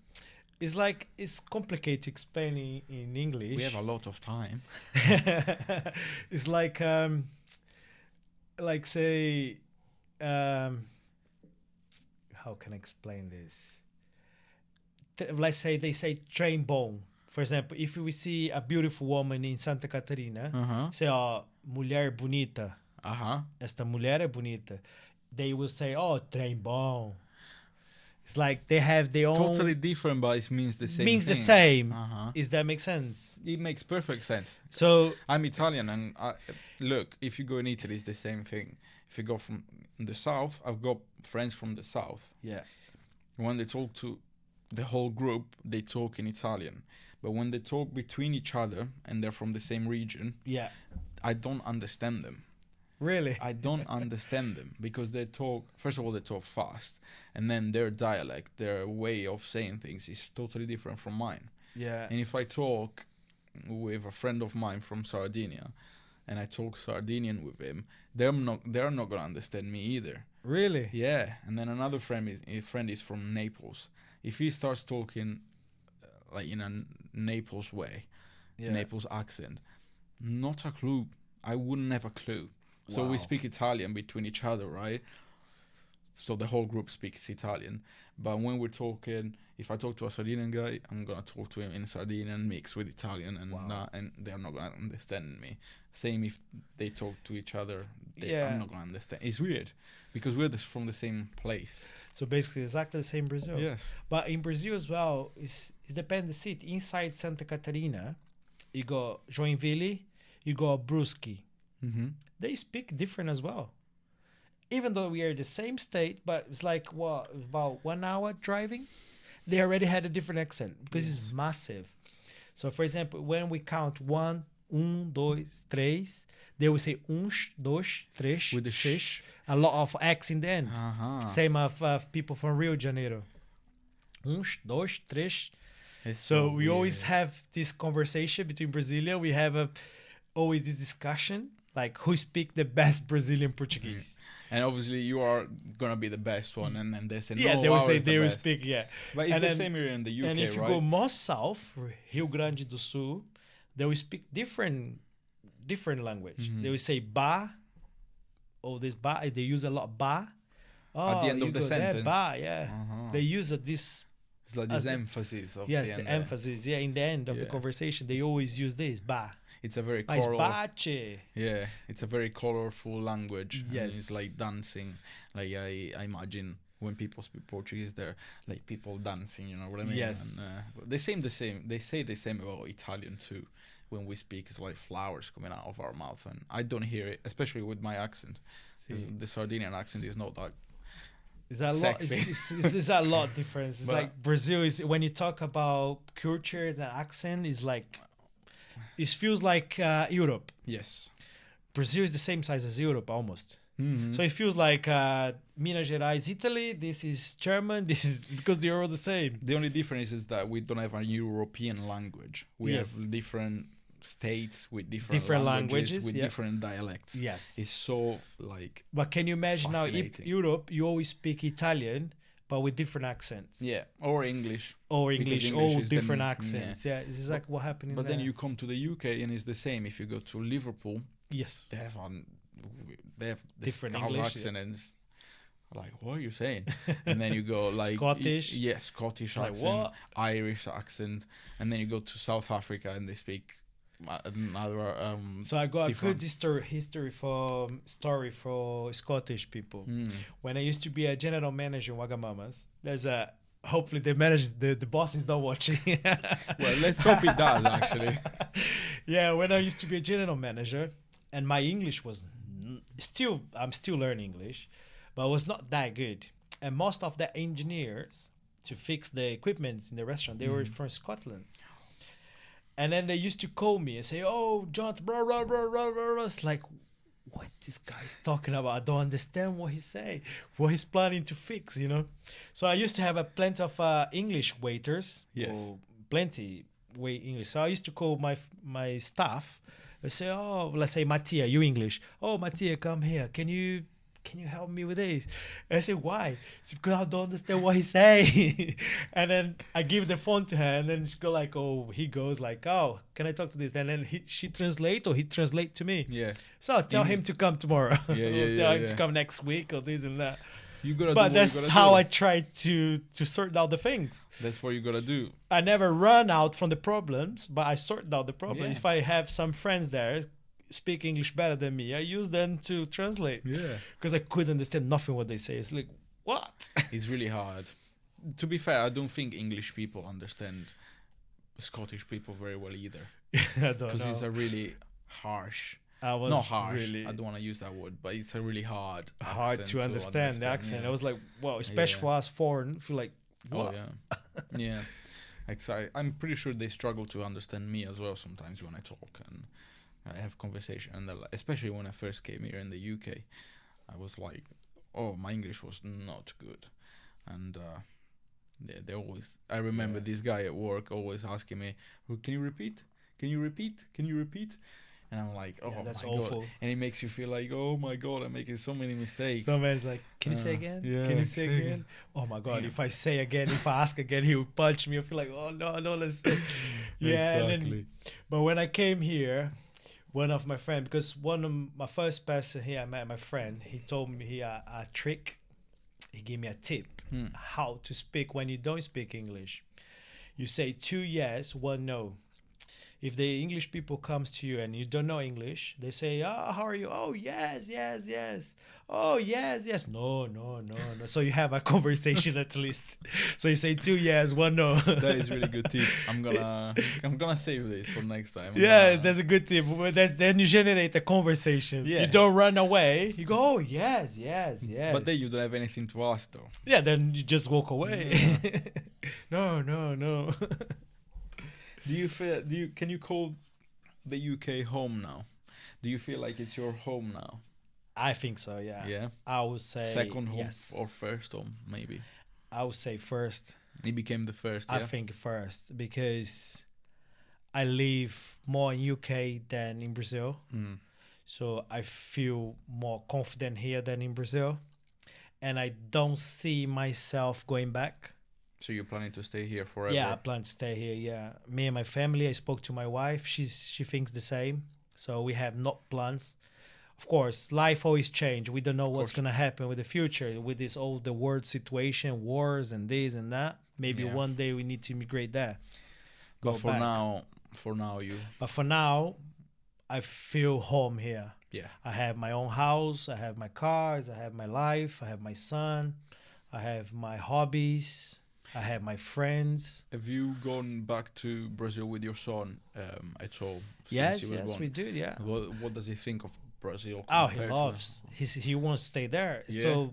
It's like it's complicated to explain in English.
We have a lot of time.
It's like say, how can I explain this? Let's say they say train bone. For example, if we see a beautiful woman in Santa Catarina, say, oh, mulher bonita. Esta mulher é bonita. They will say, oh, trem bom. It's like they have their own.
Totally different, but it means the same.
Means
thing.
the same.
Uh-huh.
Does that make sense?
It makes perfect sense.
So
I'm Italian, and look, if you go in Italy, it's the same thing. If you go from the south, I've got friends from the south.
yeah,
When they talk to the whole group, they talk in Italian. But when they talk between each other and they're from the same region,
yeah,
I don't understand them.
really.
I don't understand them because they talk, first of all, they talk fast. And then their dialect, their way of saying things is totally different from mine.
Yeah,
And if I talk with a friend of mine from Sardinia and I talk Sardinian with him, they're not going to understand me either.
really.
Yeah, and then another friend is from Naples. If he starts talking like in a Naples way,
Yeah.
Naples accent, not a clue. I wouldn't have a clue. So
Wow.
we speak Italian between each other, right? So the whole group speaks Italian. But when we're talking, if I talk to a Sardinian guy, I'm gonna talk to him in Sardinian mixed with Italian, and
Wow.
and they're not gonna understand me. Same if they talk to each other,
Yeah.
I'm not gonna understand. It's weird because we're from the same place.
So basically, exactly the same Brazil.
Yes.
But in Brazil as well, it depends the city. Inside Santa Catarina, you got Joinville, you got Brusque.
Mm-hmm.
They speak different as well. Even though we are the same state, but it's like what, about 1 hour driving, they already had a different accent because it's massive. So for example, when we count one, dois, três, they will say dois, três,
With the
três.
sh.
A lot of X in the end.
Uh-huh.
Same of people from Rio de Janeiro. Dois, três.
It's
So we always
weird.
have this conversation between Brazilian. We have always this discussion like who speak the best Brazilian Portuguese.
And obviously you are gonna be the best one, and then they say
Yeah,
no,
they will say
ours the
they will
best.
speak. Yeah,
But it's
and
the
then-
same here in the UK,
and if you
right?
go more south, Rio Grande do Sul, they will speak different language.
Mhm.
They will say ba. Oh, this ba. They use a lot ba. Oh,
At the end
you
of the
go there,
sentence.
ba. Yeah,
Uh-huh.
they use this.
It's like
as
this
the-
emphasis of
Yes,
the
the
end there.
emphasis. Yeah, in the end of the
Yeah.
conversation, they always use this ba.
It's a very
Mas
color.
bate.
Yeah, it's a very colorful language. And
Yes.
it's like dancing. Like I imagine when people speak Portuguese, they're like people dancing. You know what I mean?
Yes.
And, they say the same. They say the same about Italian too. When we speak, it's like flowers coming out of our mouth, and I don't hear it, especially with my accent.
See,
The Sardinian accent is not that.
is that a lot?
Sexy.
It's a lot difference. It's
But-
like Brazil is when you talk about culture, the accent is like it feels like Europe.
Yes.
Brazil is the same size as Europe almost.
Mm-hmm.
So it feels like Minas Gerais, Italy. This is German. This is because they're all the same.
The only difference is that we don't have a European language. We
Yes.
have different states with different,
Different
languages,
languages,
with
yeah.
different dialects.
Yes.
It's so like
But can you imagine now,
Fascinating.
Europe, you always speak Italian, but with different accents.
yeah, or English.
Or
Because
English,
English
all
is the-
different
yeah.
accents. Yeah, this is like what happened in
But then
there.
you come to the UK and it's the same. If you go to Liverpool,
Yes.
they have the
Different
Scouse
English,
accent, and it's like, what are you saying? And then you go like
Scottish.
Scottish
It's like,
accent,
what?
Irish accent, and then you go to South Africa and they speak another.
So I got a
different.
good story for Scottish people.
Mm.
When I used to be a general manager in Wagamamas, there's a hopefully the boss is not watching.
Well, let's hope it does actually.
Yeah, when I used to be a general manager, and my English was I'm still learning English, but it was not that good. And most of the engineers to fix the equipment in the restaurant, they were from Scotland. And then they used to call me and say, "Oh, John, blah blah blah blah blah." It's like, what this guy's talking about? I don't understand what he's saying, what he's planning to fix, you know. So I used to have a plenty of English waiters,
Yes.
or plenty wait English. So I used to call my staff. I say, "Oh, let's say Mattia, you English. Oh, Mattia, come here. Can you help me with this?" And I say, "Why?" It's because I don't understand what he's saying. And then I give the phone to her, and then she go like, "Oh," he goes like, "Oh, can I talk to this?" And then she translate, or he translate to me.
Yeah,
So I'll tell him to come tomorrow.
Yeah, yeah,
Or tell
yeah,
him to
yeah.
come next week, or this and that.
you gotta.
But
do what
that's
you gotta
how
do.
I try to sort out the things.
That's what you gotta do.
I never run out from the problems, but I sort out the problem.
Yeah.
If I have some friends there speak English better than me, I use them to translate
Yeah,
because I couldn't understand nothing what they say. It's like, what?
it's really hard. To be fair, I don't think English people understand Scottish people very well either,
I don't
because it's
know.
a really harsh.
I was
Not harsh.
really
I don't want to use that word, but it's a really hard.
hard
accent
to understand the accent.
yeah.
I was like, wow, especially
Yeah.
for us foreign, feel like, what?
Oh yeah, yeah. I'm pretty sure they struggle to understand me as well sometimes when I talk and I have conversation. And especially when I first came here in the UK, I was like, oh, my English was not good, and they always. I remember
Yeah.
this guy at work always asking me, "Oh, can you repeat? Can you repeat? Can you repeat?" And I'm like, oh,
Yeah, that's
my
awful.
God. And it makes you feel like, oh my God, I'm making so many mistakes.
Some man's like, can you say again?
yeah,
Can you say
say
again?
again.
Oh my God,
Yeah.
if I say again, if I ask again, he will punch me. I feel like, oh no, no, let's say. Yeah. And then, but when I came here, one of my friends, because one of my first person here I met, my friend, he told me a trick. He gave me a tip how to speak when you don't speak English. You say 2 yes, 1 no. If the English people comes to you and you don't know English, they say, "Oh, how are you? Oh, yes, yes, yes. Oh, yes, yes. No, no, no, no." So you have a conversation at least. So you say 2 yes, 1 no.
That is really good tip. I'm gonna save this for next time.
Yeah, that's a good tip. But then you generate a conversation.
Yeah.
You don't run away. You go, "Oh, yes, yes, yes."
But then you don't have anything to ask though.
Yeah, then you just walk away. No, no, no.
Can you call the UK home now? Do you feel like it's your home now?
I think so, yeah.
Yeah.
I would say
Second home
yes.
or first home, maybe.
I would say first.
It became the first.
I
Yeah.
think first because I live more in UK than in Brazil.
Mm.
So I feel more confident here than in Brazil, and I don't see myself going back.
So you're planning to stay here
Yeah, I
forever?
plan to stay here. Yeah, me and my family. I spoke to my wife. She thinks the same. So we have not plans. Of course, life always change. We don't know
Of
what's
course.
gonna happen with the future with this all the world situation, wars and this and that. Maybe
Yeah.
one day we need to immigrate there,
But
go back.
for now, you,
But for now, I feel home here.
yeah.
I have my own house. I have my cars. I have my life. I have my son. I have my hobbies. I have my friends.
Have you gone back to Brazil with your son at all since he
Yes,
was
yes,
born?
we do. Yeah.
What does he think of Brazil
Oh, he
compared to?
loves. He wants to stay there.
Yeah.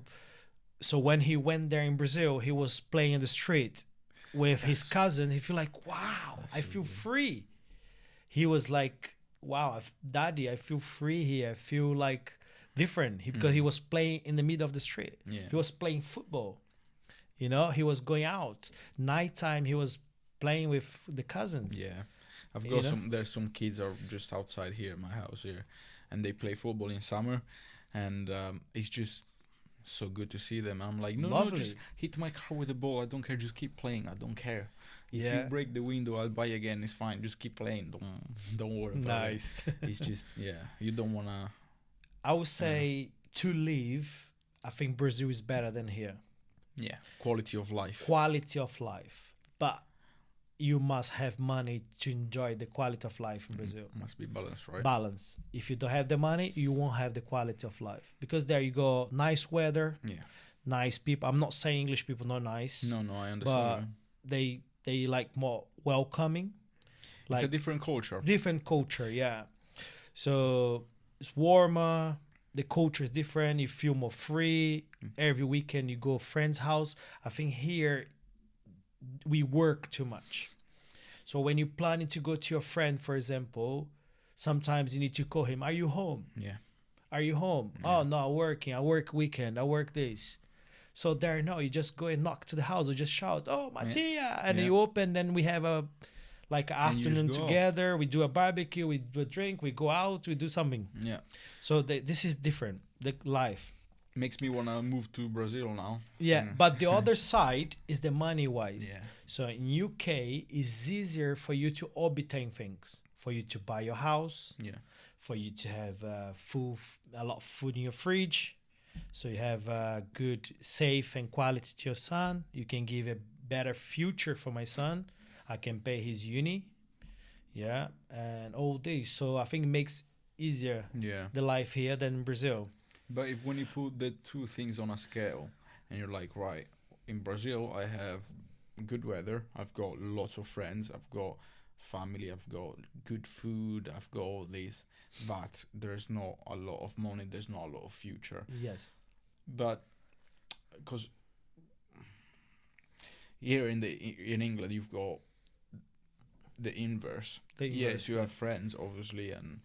So when he went there in Brazil, he was playing in the street with his
That's-
cousin. He feel like, wow,
that's
I
so
feel
good.
free. He was like, wow, Daddy, I feel free here. I feel like different. Because he was playing in the middle of the street.
Yeah.
He was playing football. You know, he was going out. Nighttime, he was playing with the cousins.
Yeah, I've
You
got
know?
There's some kids are just outside here, my house here, and they play football in summer, and it's just so good to see them. I'm like, no,
Lovely.
just hit my car with the ball. I don't care. Just keep playing. I don't care. If
Yeah.
you break the window, I'll buy again. It's fine. Just keep playing. Don't worry about it.
Nice.
It's just you don't wanna.
I would say to live, I think Brazil is better than here.
Yeah, quality of life.
Quality of life. But you must have money to enjoy the quality of life in Brazil.
Must be balanced, right?
Balance. If you don't have the money, you won't have the quality of life. Because there you go, nice weather,
Yeah.
nice people. I'm not saying English people not nice,
No, I
but
understand.
they like more welcoming.
It's a
Like
different culture.
different culture, yeah. So it's warmer. The culture is different. You feel more free. Every weekend you go friend's house. I think here we work too much. So when you're planning to go to your friend, for example, sometimes you need to call him. Are you home?
Yeah.
Are you home? Oh no, I'm working. I work weekend. I work this. So there, no, you just go and knock to the house or just shout, "Oh, Mattia!" And
Yeah.
you open. Then we have a like
you just
afternoon
go out.
together. We do a barbecue. We do a drink. We go out. We do something.
Yeah.
So this is different. The life.
Makes me wanna move to Brazil now.
Yeah,
Yes.
but the other side is the money wise.
Yeah.
So in UK, it's easier for you to obtain things, for you to buy your house,
Yeah.
for you to have a lot of food in your fridge, so you have a good, safe and quality to your son. You can give a better future for my son. I can pay his uni, yeah, and all this. So I think it makes easier
Yeah.
the life here than in Brazil.
But if when you put the two things on a scale and you're like, right, in Brazil I have good weather, I've got lots of friends, I've got family, I've got good food, I've got all this, but there's not a lot of money, there's not a lot of future.
Yes.
But because here in England you've got the inverse. Yes,
inverse,
you
yeah.
have friends obviously, and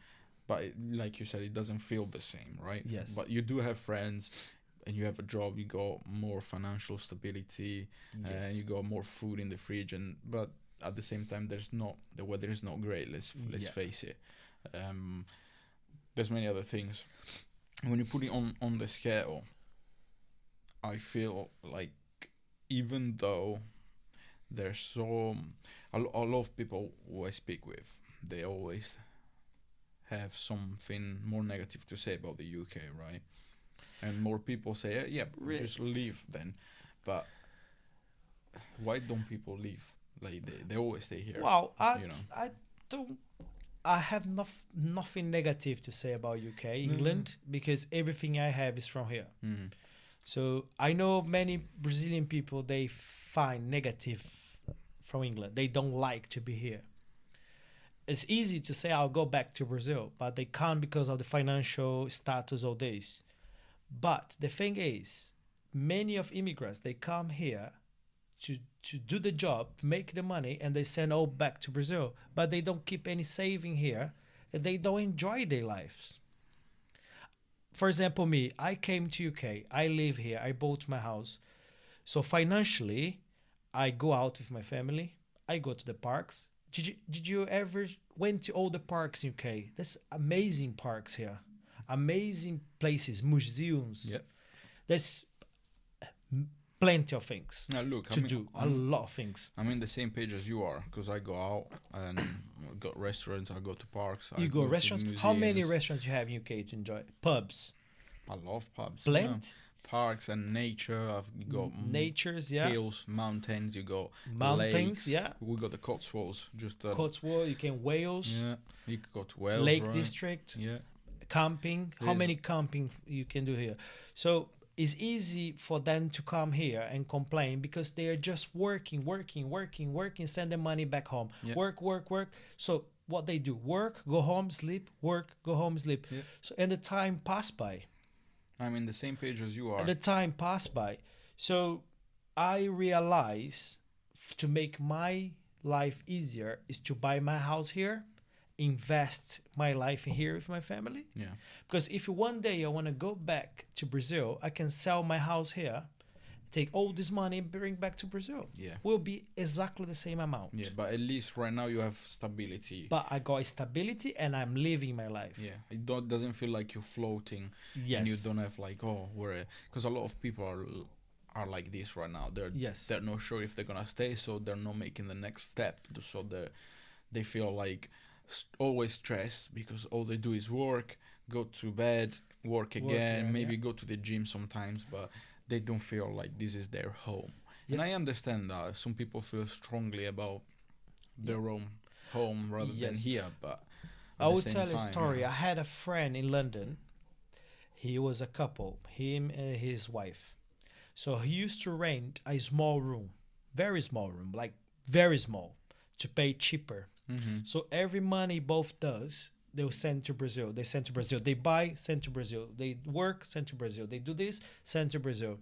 but like you said, it doesn't feel the same, right?
Yes.
But you do have friends, and you have a job. You got more financial stability,
Yes.
and you got more food in the fridge. And but at the same time, the weather is not great. Let's
Yeah.
face it. There's many other things. When you put it on the scale, I feel like even though there's a lot of people who I speak with, they always have something more negative to say about the UK, right? And more people say, yeah, just leave then. But why don't people leave? Like they always stay here.
Wow,
you know.
I don't. I have nothing negative to say about UK, England, because everything I have is from here.
Mm.
So I know many Brazilian people, they find negative from England. They don't like to be here. It's easy to say I'll go back to Brazil, but they can't because of the financial status of this. But the thing is, many of immigrants, they come here to do the job, make the money, and they send all back to Brazil. But they don't keep any saving here, and they don't enjoy their lives. For example, me, I came to UK, I live here, I bought my house. So financially, I go out with my family, I go to the parks. Did you ever went to all the parks in UK? There's amazing parks here. amazing places, museums.
Yeah.
There's plenty of things
Now look,
to do. A lot of things.
I'm in the same page as you are because I go out and I got restaurants. I go to parks. I
You go
to
restaurants. How many
museums.
restaurants you have in UK to enjoy? Pubs,
I love pubs.
plenty.
Parks and nature. You got
Natures, yeah.
hills, mountains. You got
Mountains,
lakes.
yeah.
We got the Cotswolds. Just
Cotswold, you can Wales,
yeah. You could go to Wales.
Lake
right?
District,
Yeah.
camping. How
Yes.
many camping you can do here? So it's easy for them to come here and complain because they are just working, send the money back home.
Yeah.
Work. So what they do, work, go home, sleep, work, go home, sleep.
Yeah.
So and the time passed by.
I'm in the same page as you are.
And the time passed by. So I realize to make my life easier is to buy my house here, invest my life here with my family.
Yeah.
Because if one day I want to go back to Brazil, I can sell my house here, take all this money and bring back to Brazil.
Yeah.
Will be exactly the same amount.
Yeah, but at least right now you have stability.
But I got stability and I'm living my life.
Yeah, it doesn't feel like you're floating.
Yes.
And you don't have like, oh, we're, because a lot of people are like this right now.
Yes.
They're not sure if they're gonna stay, so they're not making the next step. So they feel like always stressed because all they do is work, go to bed, work again,
yeah,
maybe
yeah.
go to the gym sometimes, but they don't feel like this is their home.
Yes.
And I understand that some people feel strongly about their own home rather than
Yes.
here, but
I
at the
will
same
tell a
time,
story.
yeah.
I had a friend in London. He was a couple, him and his wife. So he used to rent a small room, very small room, like very small, to pay cheaper.
Mhm.
So every money both does, they'll send to Brazil. They send to Brazil. They buy, send to Brazil. They work, send to Brazil. They do this, send to Brazil.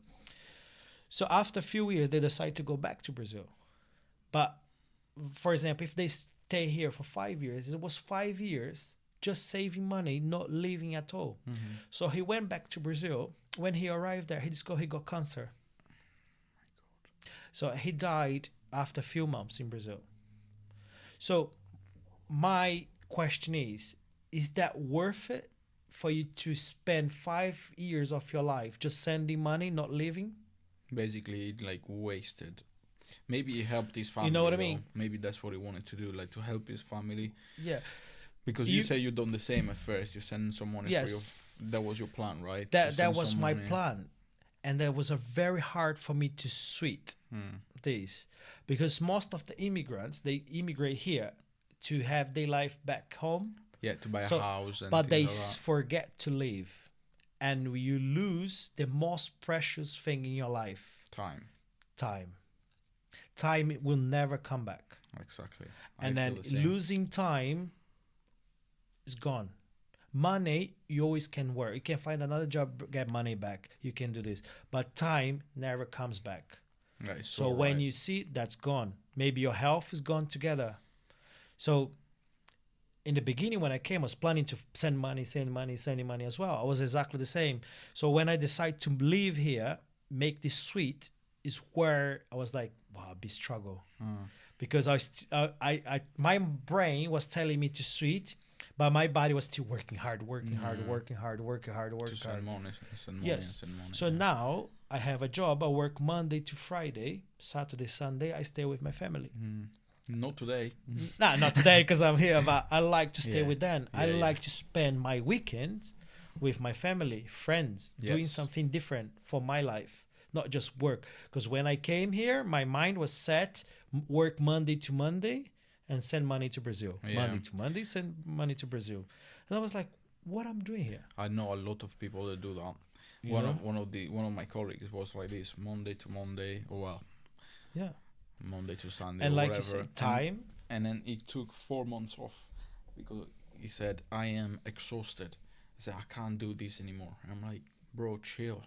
So after a few years, they decide to go back to Brazil. But for example, if they stay here for 5 years, it was 5 years just saving money, not leaving at all.
Mm-hmm.
So he went back to Brazil. When he arrived there, he discovered he got cancer. So he died after a few months in Brazil. So my question is that worth it for you to spend 5 years of your life just sending money, not living?
Basically, like wasted. Maybe he helped his family.
know what I
though.
mean?
Maybe that's what he wanted to do, like to help his family.
Yeah.
Because you say you done the same at first. You send some money
Yes.
for your. That was your plan, right? To
That
send
was
some
my
money.
plan. And that was a very hard for me to switch this. Because most of the immigrants, they immigrate here to have their life back home.
Yeah, to buy
So-
a house and
But they
things like that.
forget to live. And you lose the most precious thing in your life,
Time.
time. Time will never come back.
Exactly.
And
I
then
feel the same.
losing time is gone. Money, you always can work. You can find another job, get money back. You can do this. But time never comes back.
Yeah, it's
So
so
when
right.
you see that's gone, maybe your health is gone together. So in the beginning, when I came, I was planning to sending money as well. I was exactly the same. So when I decided to live here, make this suite, is where I was like, wow, big struggle. Because my brain was telling me to switch, but my body was still working hard.
to send money, send money,
Yes.
send money.
So now I have a job. I work Monday to Friday, Saturday, Sunday. I stay with my family.
Not today.
Nah, not today because I'm here, but I like to stay
Yeah.
with them. I
Yeah, yeah.
like to spend my weekends with my family, friends, doing
Yes.
something different for my life, not just work. Because when I came here, my mind was set, work Monday to Monday and send money to Brazil.
Yeah.
Monday to Monday, send money to Brazil. And I was like, what I'm doing here?
I know a lot of people that do that.
You
One
know?
of my colleagues was like this, Monday to Monday, or well,
Yeah.
Monday to Sunday,
And
or
like
whatever.
you said, time.
And then he took 4 months off because he said, I am exhausted. He said, I can't do this anymore. And I'm like, bro, chill.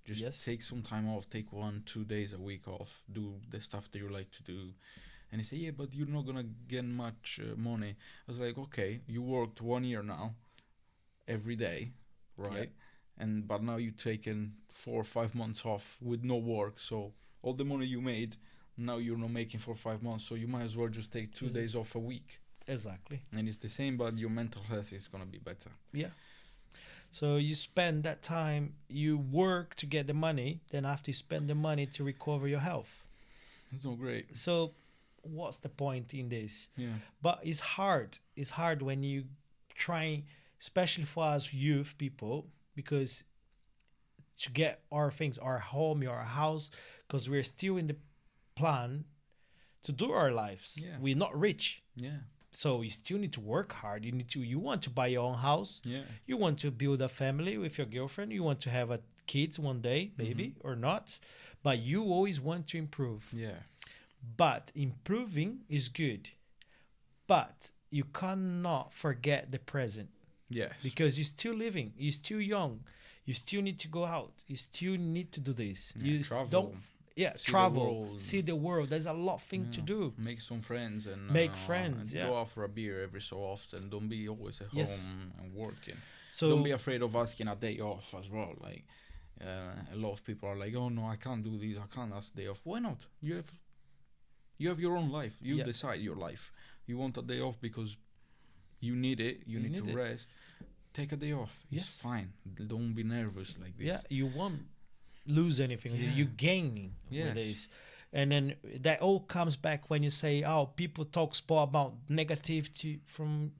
Just
Yes.
take some time off. Take 1-2 days a week off. Do the stuff that you like to do. And he said, yeah, but you're not going to get much money. I was like, okay, you worked 1 year now, every day, right? But now you've taken 4 or 5 months off with no work. So all the money you made, now you're not making for 5 months. So you might as well just take 2
Is it-
days off a week.
Exactly.
And it's the same, but your mental health is going to be better.
Yeah. So you spend that time, you work to get the money, then after you spend the money to recover your health.
It's not great.
So what's the point in this?
Yeah.
But it's hard. It's hard when you try, especially for us youth people, because to get our things, our home, our house, because we're still in the plan to do our lives.
Yeah.
We're not rich.
Yeah.
So you still need to work hard. You want to buy your own house.
Yeah.
You want to build a family with your girlfriend. You want to have a kids one day, maybe or not. But you always want to improve.
Yeah.
But improving is good. But you cannot forget the present
Yes.
because you're still living. You're still young. You still need to go out. You still need to do this.
Yeah,
You
travel.
don't. Yeah,
See the
travel,
world.
see the world. There's a lot of things to
Yeah.
do.
Make some friends and
Make friends,
and
yeah.
Go out for a beer every so often. Don't be always at
Yes.
home and working.
So
Don't be afraid of asking a day off as well. Like a lot of people are like, oh no, I can't do this. I can't ask day off. Why not? You have your own life. You
Yeah.
decide your life. You want a day off because you need it. You need to
need it.
rest. Take a day off. It's
Yes.
fine. Don't be nervous like this.
yeah, you won't lose anything.
Yeah.
You're gaining
Yes.
with this. And then that all comes back when you say, oh, people talk more about negative from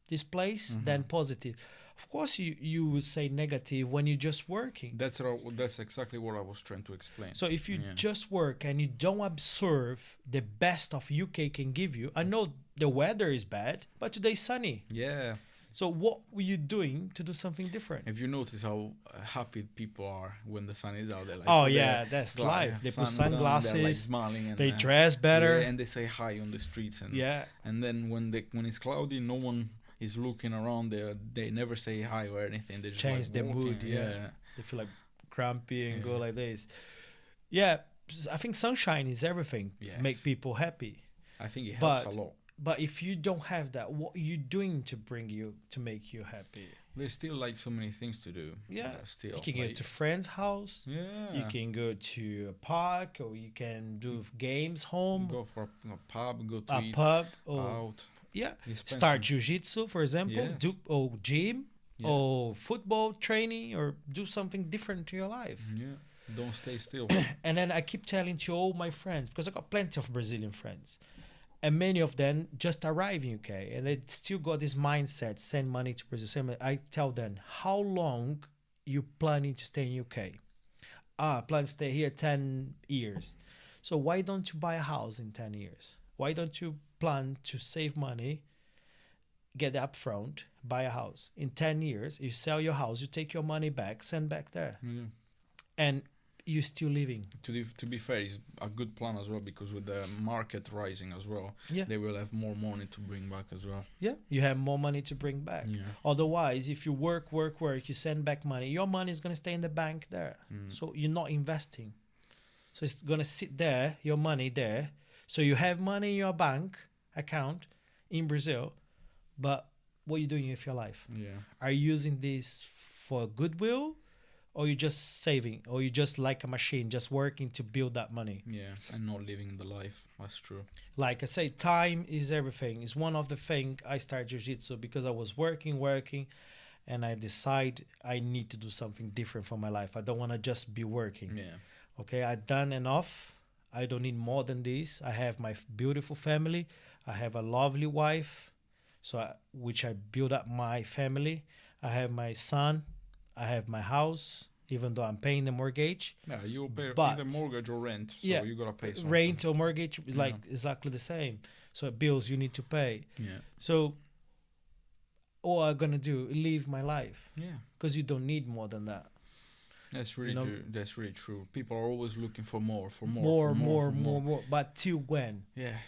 this place than positive. Of course, you would say negative when you're just working.
That's exactly what I was trying to explain.
So if you
Yeah.
just work and you don't observe the best of UK can give you, I know the weather is bad, but today's sunny.
Yeah.
So what were you doing to do something different?
If you notice how happy people are when the sun is out, they're like,
Oh
they're
yeah, that's life. They put
sun's on, they're like
sunglasses.
smiling, and
They dress better.
yeah, and they say hi on the streets, and
Yeah.
and then when it's cloudy, no one is looking around. They never say hi or anything. They just
Change
like
their
walking.
mood. Yeah. They feel like grumpy and go
Yeah.
like this. Yeah, I think sunshine is everything to
Yes.
make people happy.
I think it helps
But
a lot.
But if you don't have that, what are you doing to make you happy?
There's still like so many things to do.
Yeah,
still.
you can
like,
go to friend's house.
yeah.
You can go to a park, or you can do games home,
go for a pub, go to
a
eat
pub, or
out.
yeah,
You spend
start
some-
jiu-jitsu, for example,
Yes.
do or gym,
Yeah.
or football training, or do something different to your life.
Yeah. Don't stay still.
And then I keep telling to all my friends, because I got plenty of Brazilian friends, and many of them just arrive in UK and they still got this mindset, send money to Brazil. I tell them, how long you planning to stay in UK? I plan to stay here 10 years. So why don't you buy a house in 10 years? Why don't you plan to save money, get the upfront, buy a house? In 10 years, you sell your house, you take your money back, send back there.
Yeah.
And you're still living.
To be fair, it's a good plan as well, because with the market rising as well,
Yeah.
they will have more money to bring back as well.
Yeah, you have more money to bring back.
Yeah.
Otherwise, if you work, you send back money, your money is going to stay in the bank there. So you're not investing. So it's going to sit there, your money there. So you have money in your bank account in Brazil, but what are you doing with your life?
Yeah.
Are you using this for goodwill, or you just saving, or you just like a machine, just working to build that money?
Yeah. And not living the life. That's true.
Like I say, time is everything. It's one of the things I started jiu-jitsu because I was working, and I decide I need to do something different for my life. I don't want to just be working.
Yeah.
Okay, I've done enough. I don't need more than this. I have my beautiful family. I have a lovely wife, which I build up my family. I have my son. I have my house, even though I'm paying the mortgage.
Yeah. You pay
But-
either mortgage or rent. So
Yeah,
you gotta pay something.
Rent or mortgage is like
Yeah.
exactly the same. So bills you need to pay.
Yeah.
So what I'm gonna do? Live my life,
Yeah.
because you don't need more than that.
That's really
know-
true. That's really true. People are always looking for more, for more,
More,
for
more,
for
more, more. But till when?
Yeah.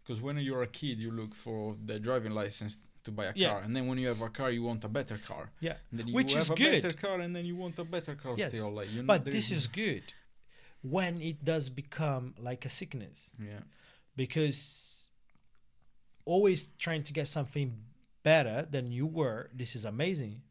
Because when you're a kid, you look for the driving license to buy a
Yeah.
car, and then when you have a car, you want a better car.
Yeah.
And then you
Which
have
is
a
good.
better car, and then you want a better car
Yes.
still. Like you know,
But
there
this is good when it does become like a sickness,
yeah,
because always trying to get something better than you were. This is amazing.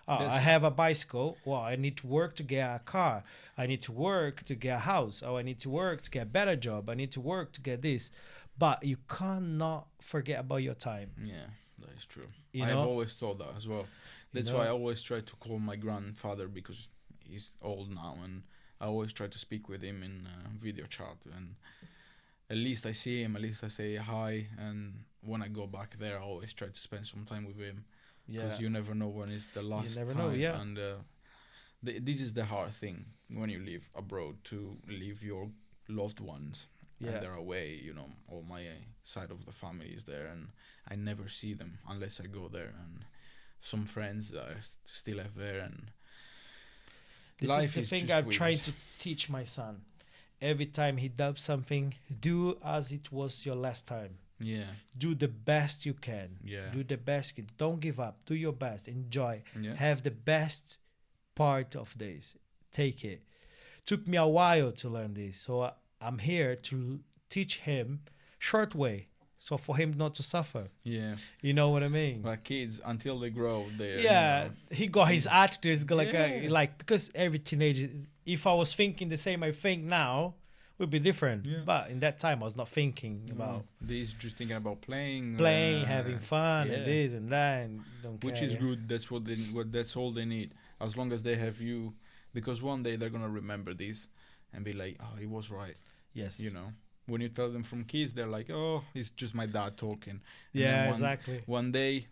I
That's-
have a bicycle. Well, I need to work to get a car. I need to work to get a house. Oh, I need to work to get a better job. I need to work to get this. But you cannot forget about your time.
yeah. That is true.
You
I've
know,
always thought that as well.
you
That's why I
know.
always try to call my grandfather because he's old now, and I always try to speak with him in video chat. And at least I see him. At least I say hi. And when I go back there, I always try to spend some time with him
Yeah,
because you never know when it's the
you
last
never know.
time.
Yeah,
And this is the hard thing when you live abroad, to leave your loved ones
yeah.
and they're away. All my side of the family is there, and I never see them unless I go there. And some friends that I still have there, and
This
life
is the thing
just
I'm trying
weird.
to teach my son. Every time he does something, do as it was your last time.
Yeah,
Do the best you can.
yeah,
Do the best you can. Don't give up. Do your best. Enjoy.
yeah,
Have the best part of this. Take it. Took me a while to learn this, so I'm here to teach him short way, so for him not to suffer.
yeah.
You know what I mean?
But kids, until they grow, they
Yeah, he got his attitude. He's got like
Yeah.
like because every teenager. If I was thinking the same I think now, would be different.
Yeah.
But in that time, I was not thinking about
These just thinking about playing,
playing, having fun,
yeah.
and this and that, and don't
which
care,
is
yeah.
good. That's that's all they need. As long as they have you, because one day they're gonna remember this and be like, oh, he was right.
Yes.
When you tell them from kids, they're like, oh, it's just my dad talking. And
Yeah,
then
exactly.
One day,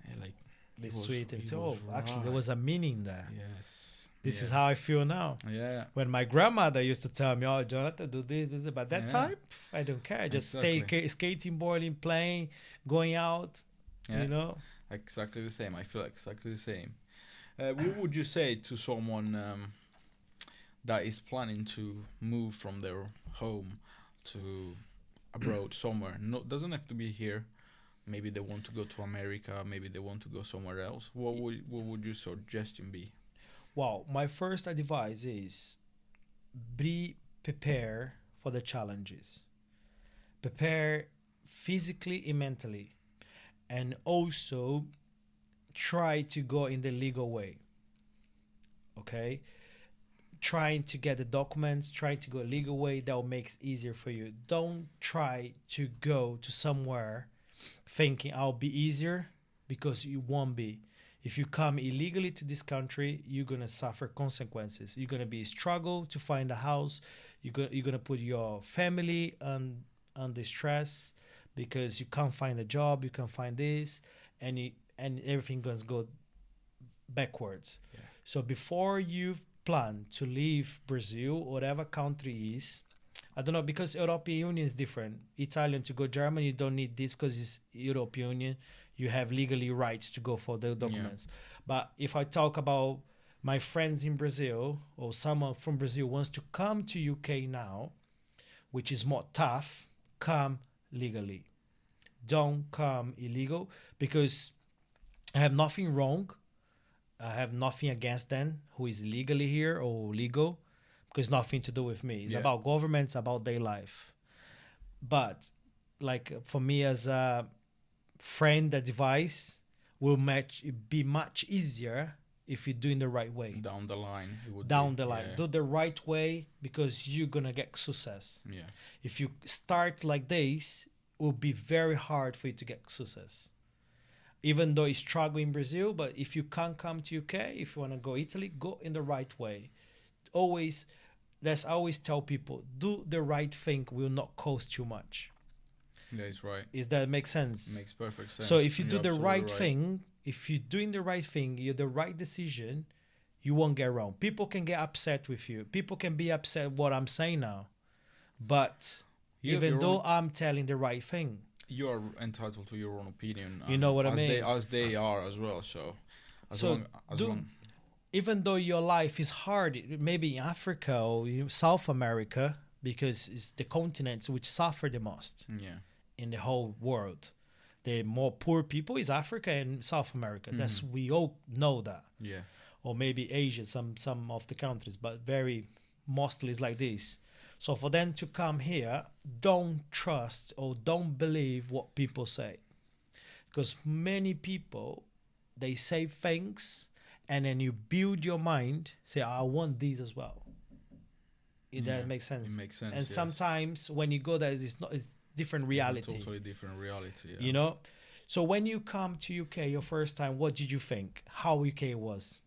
they're like,
They
he was-
sweet and
he
say,
was
oh, actually, there
right."
was a meaning there.
Yes.
This is how I
yes.
feel now.
Yeah.
When my grandmother used to tell me, "Oh, Jonathan, do this," but that
Yeah.
time, I don't care. I just stay skating, boarding, playing, going out.
Yeah.
You know.
Exactly the same. I feel exactly the same. What would you say to someone that is planning to move from their home to abroad somewhere? No, doesn't have to be here. Maybe they want to go to America. Maybe they want to go somewhere else. What would your suggestion be?
Well, my first advice is be prepared for the challenges. Prepare physically and mentally, and also try to go in the legal way. Okay, trying to get the documents, trying to go legal way that will makes easier for you. Don't try to go to somewhere thinking I'll be easier, because you won't be. If you come illegally to this country, you're gonna suffer consequences. You're gonna be struggle to find a house. You're gonna put your family under stress because you can't find a job, you can't find this, and everything gonna go backwards.
Yeah.
So before you plan to leave Brazil, whatever country is, I don't know, because European Union is different. Italian to go Germany, you don't need this because it's European Union. You have legally rights to go for the documents. But if I talk about my friends in Brazil, or someone from Brazil wants to come to UK now, which is more tough, come legally. Don't come illegal, because I have nothing wrong. I have nothing against them who is legally here or legal, because nothing to do with me. It's
Yeah.
about governments, about their life. But like for me as a friend, advice will be much easier if you're doing the right way.
Down the line, it would
Down
be,
the line,
yeah.
do the right way, because you're gonna get success.
Yeah.
If you start like this, it will be very hard for you to get success. Even though you struggle in Brazil, but if you can't come to UK, if you want to go Italy, go in the right way. Always, that's I always tell people, do the right thing, will not cost too much.
Yeah, it's right.
Is that make sense?
Makes perfect sense.
So if you do
You're
the
absolutely
right thing, if you're doing the right thing, you're the right decision, you won't get wrong. People can get upset with you. People can be upset what I'm saying now. But
You have
even
your
though
own-
I'm telling the right thing,
You are entitled to your own opinion.
You know what I mean?
As they are as well. So,
So even though your life is hard, maybe in Africa or South America, because it's the continents which suffer the most
yeah,
in the whole world. The more poor people is Africa and South America. That's we all know that.
yeah,
Or maybe Asia, some of the countries, but very mostly it's like this. So for them to come here, don't trust or don't believe what people say, because many people, they say things, and then you build your mind, say, I want these as well. That makes sense.
It makes sense.
And
yes.
sometimes when you go there, it's different reality.
It's a totally different reality. Yeah.
You know, So when you come to UK your first time, what did you think? How UK was?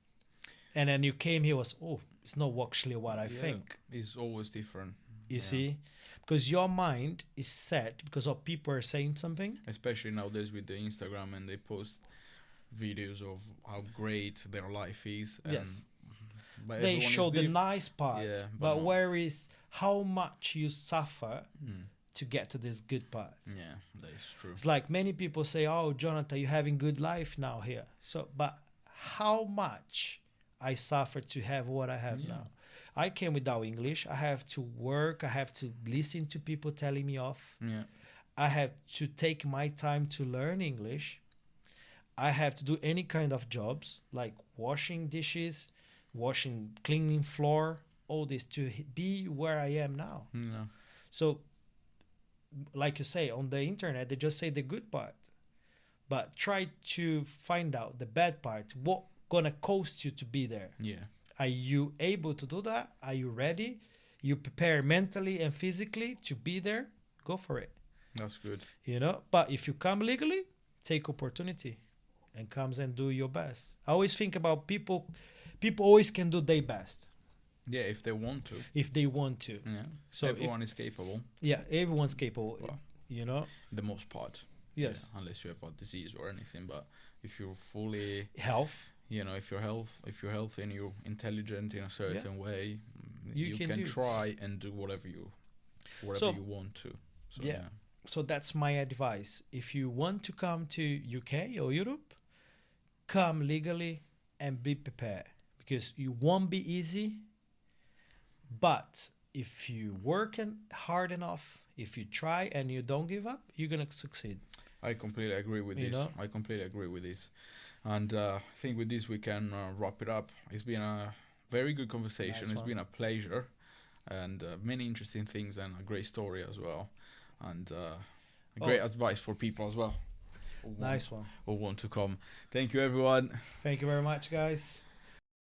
And then you came here was, oh, it's not actually what I think.
It's always different.
You see? Because your mind is set because of people are saying something.
Especially nowadays with the Instagram, and they post videos of how great their life is. And
Yes.
but
They
everyone is
show the nice part.
Yeah,
but
no.
where is how much you suffer
Mm.
to get to this good part?
Yeah, that is true.
It's like many people say, "Oh, Jonathan, you're having good life now here." So, but how much I suffered to have what I have now? I came without English. I have to work. I have to listen to people telling me off.
Yeah.
I have to take my time to learn English. I have to do any kind of jobs like washing dishes, cleaning floor, all this to be where I am now.
Yeah.
So, like you say, on the internet, they just say the good part, but try to find out the bad part. What gonna cost you to be there?
Yeah.
Are you able to do that? Are you ready? You prepare mentally and physically to be there? Go for it.
That's good.
You know. But if you come legally, take opportunity, and comes and do your best. I always think about people. People always can do their best
Yeah, if they want to.
if they want to.
Yeah.
So
Everyone is capable.
Yeah, everyone's capable.
Well,
You know.
the most part.
Yes.
Yeah, unless you have a disease or anything, but if you're fully,
Health.
if you're healthy and you're intelligent in a certain way,
You
you
can
can
do.
try and do whatever you
So-
want to. So
Yeah. So that's my advice. If you want to come to UK or Europe, come legally and be prepared because it won't be easy. But if you work hard enough, if you try and you don't give up, you're gonna succeed.
I completely agree with
You
this.
know?
I completely agree with this. And I think with this we can wrap it up. It's been a very good conversation.
Nice
It's
one.
been a pleasure, and many interesting things, and a great story as well, and great advice for people as well.
Nice one.
Who want to come. Thank you, everyone.
Thank you very much, guys.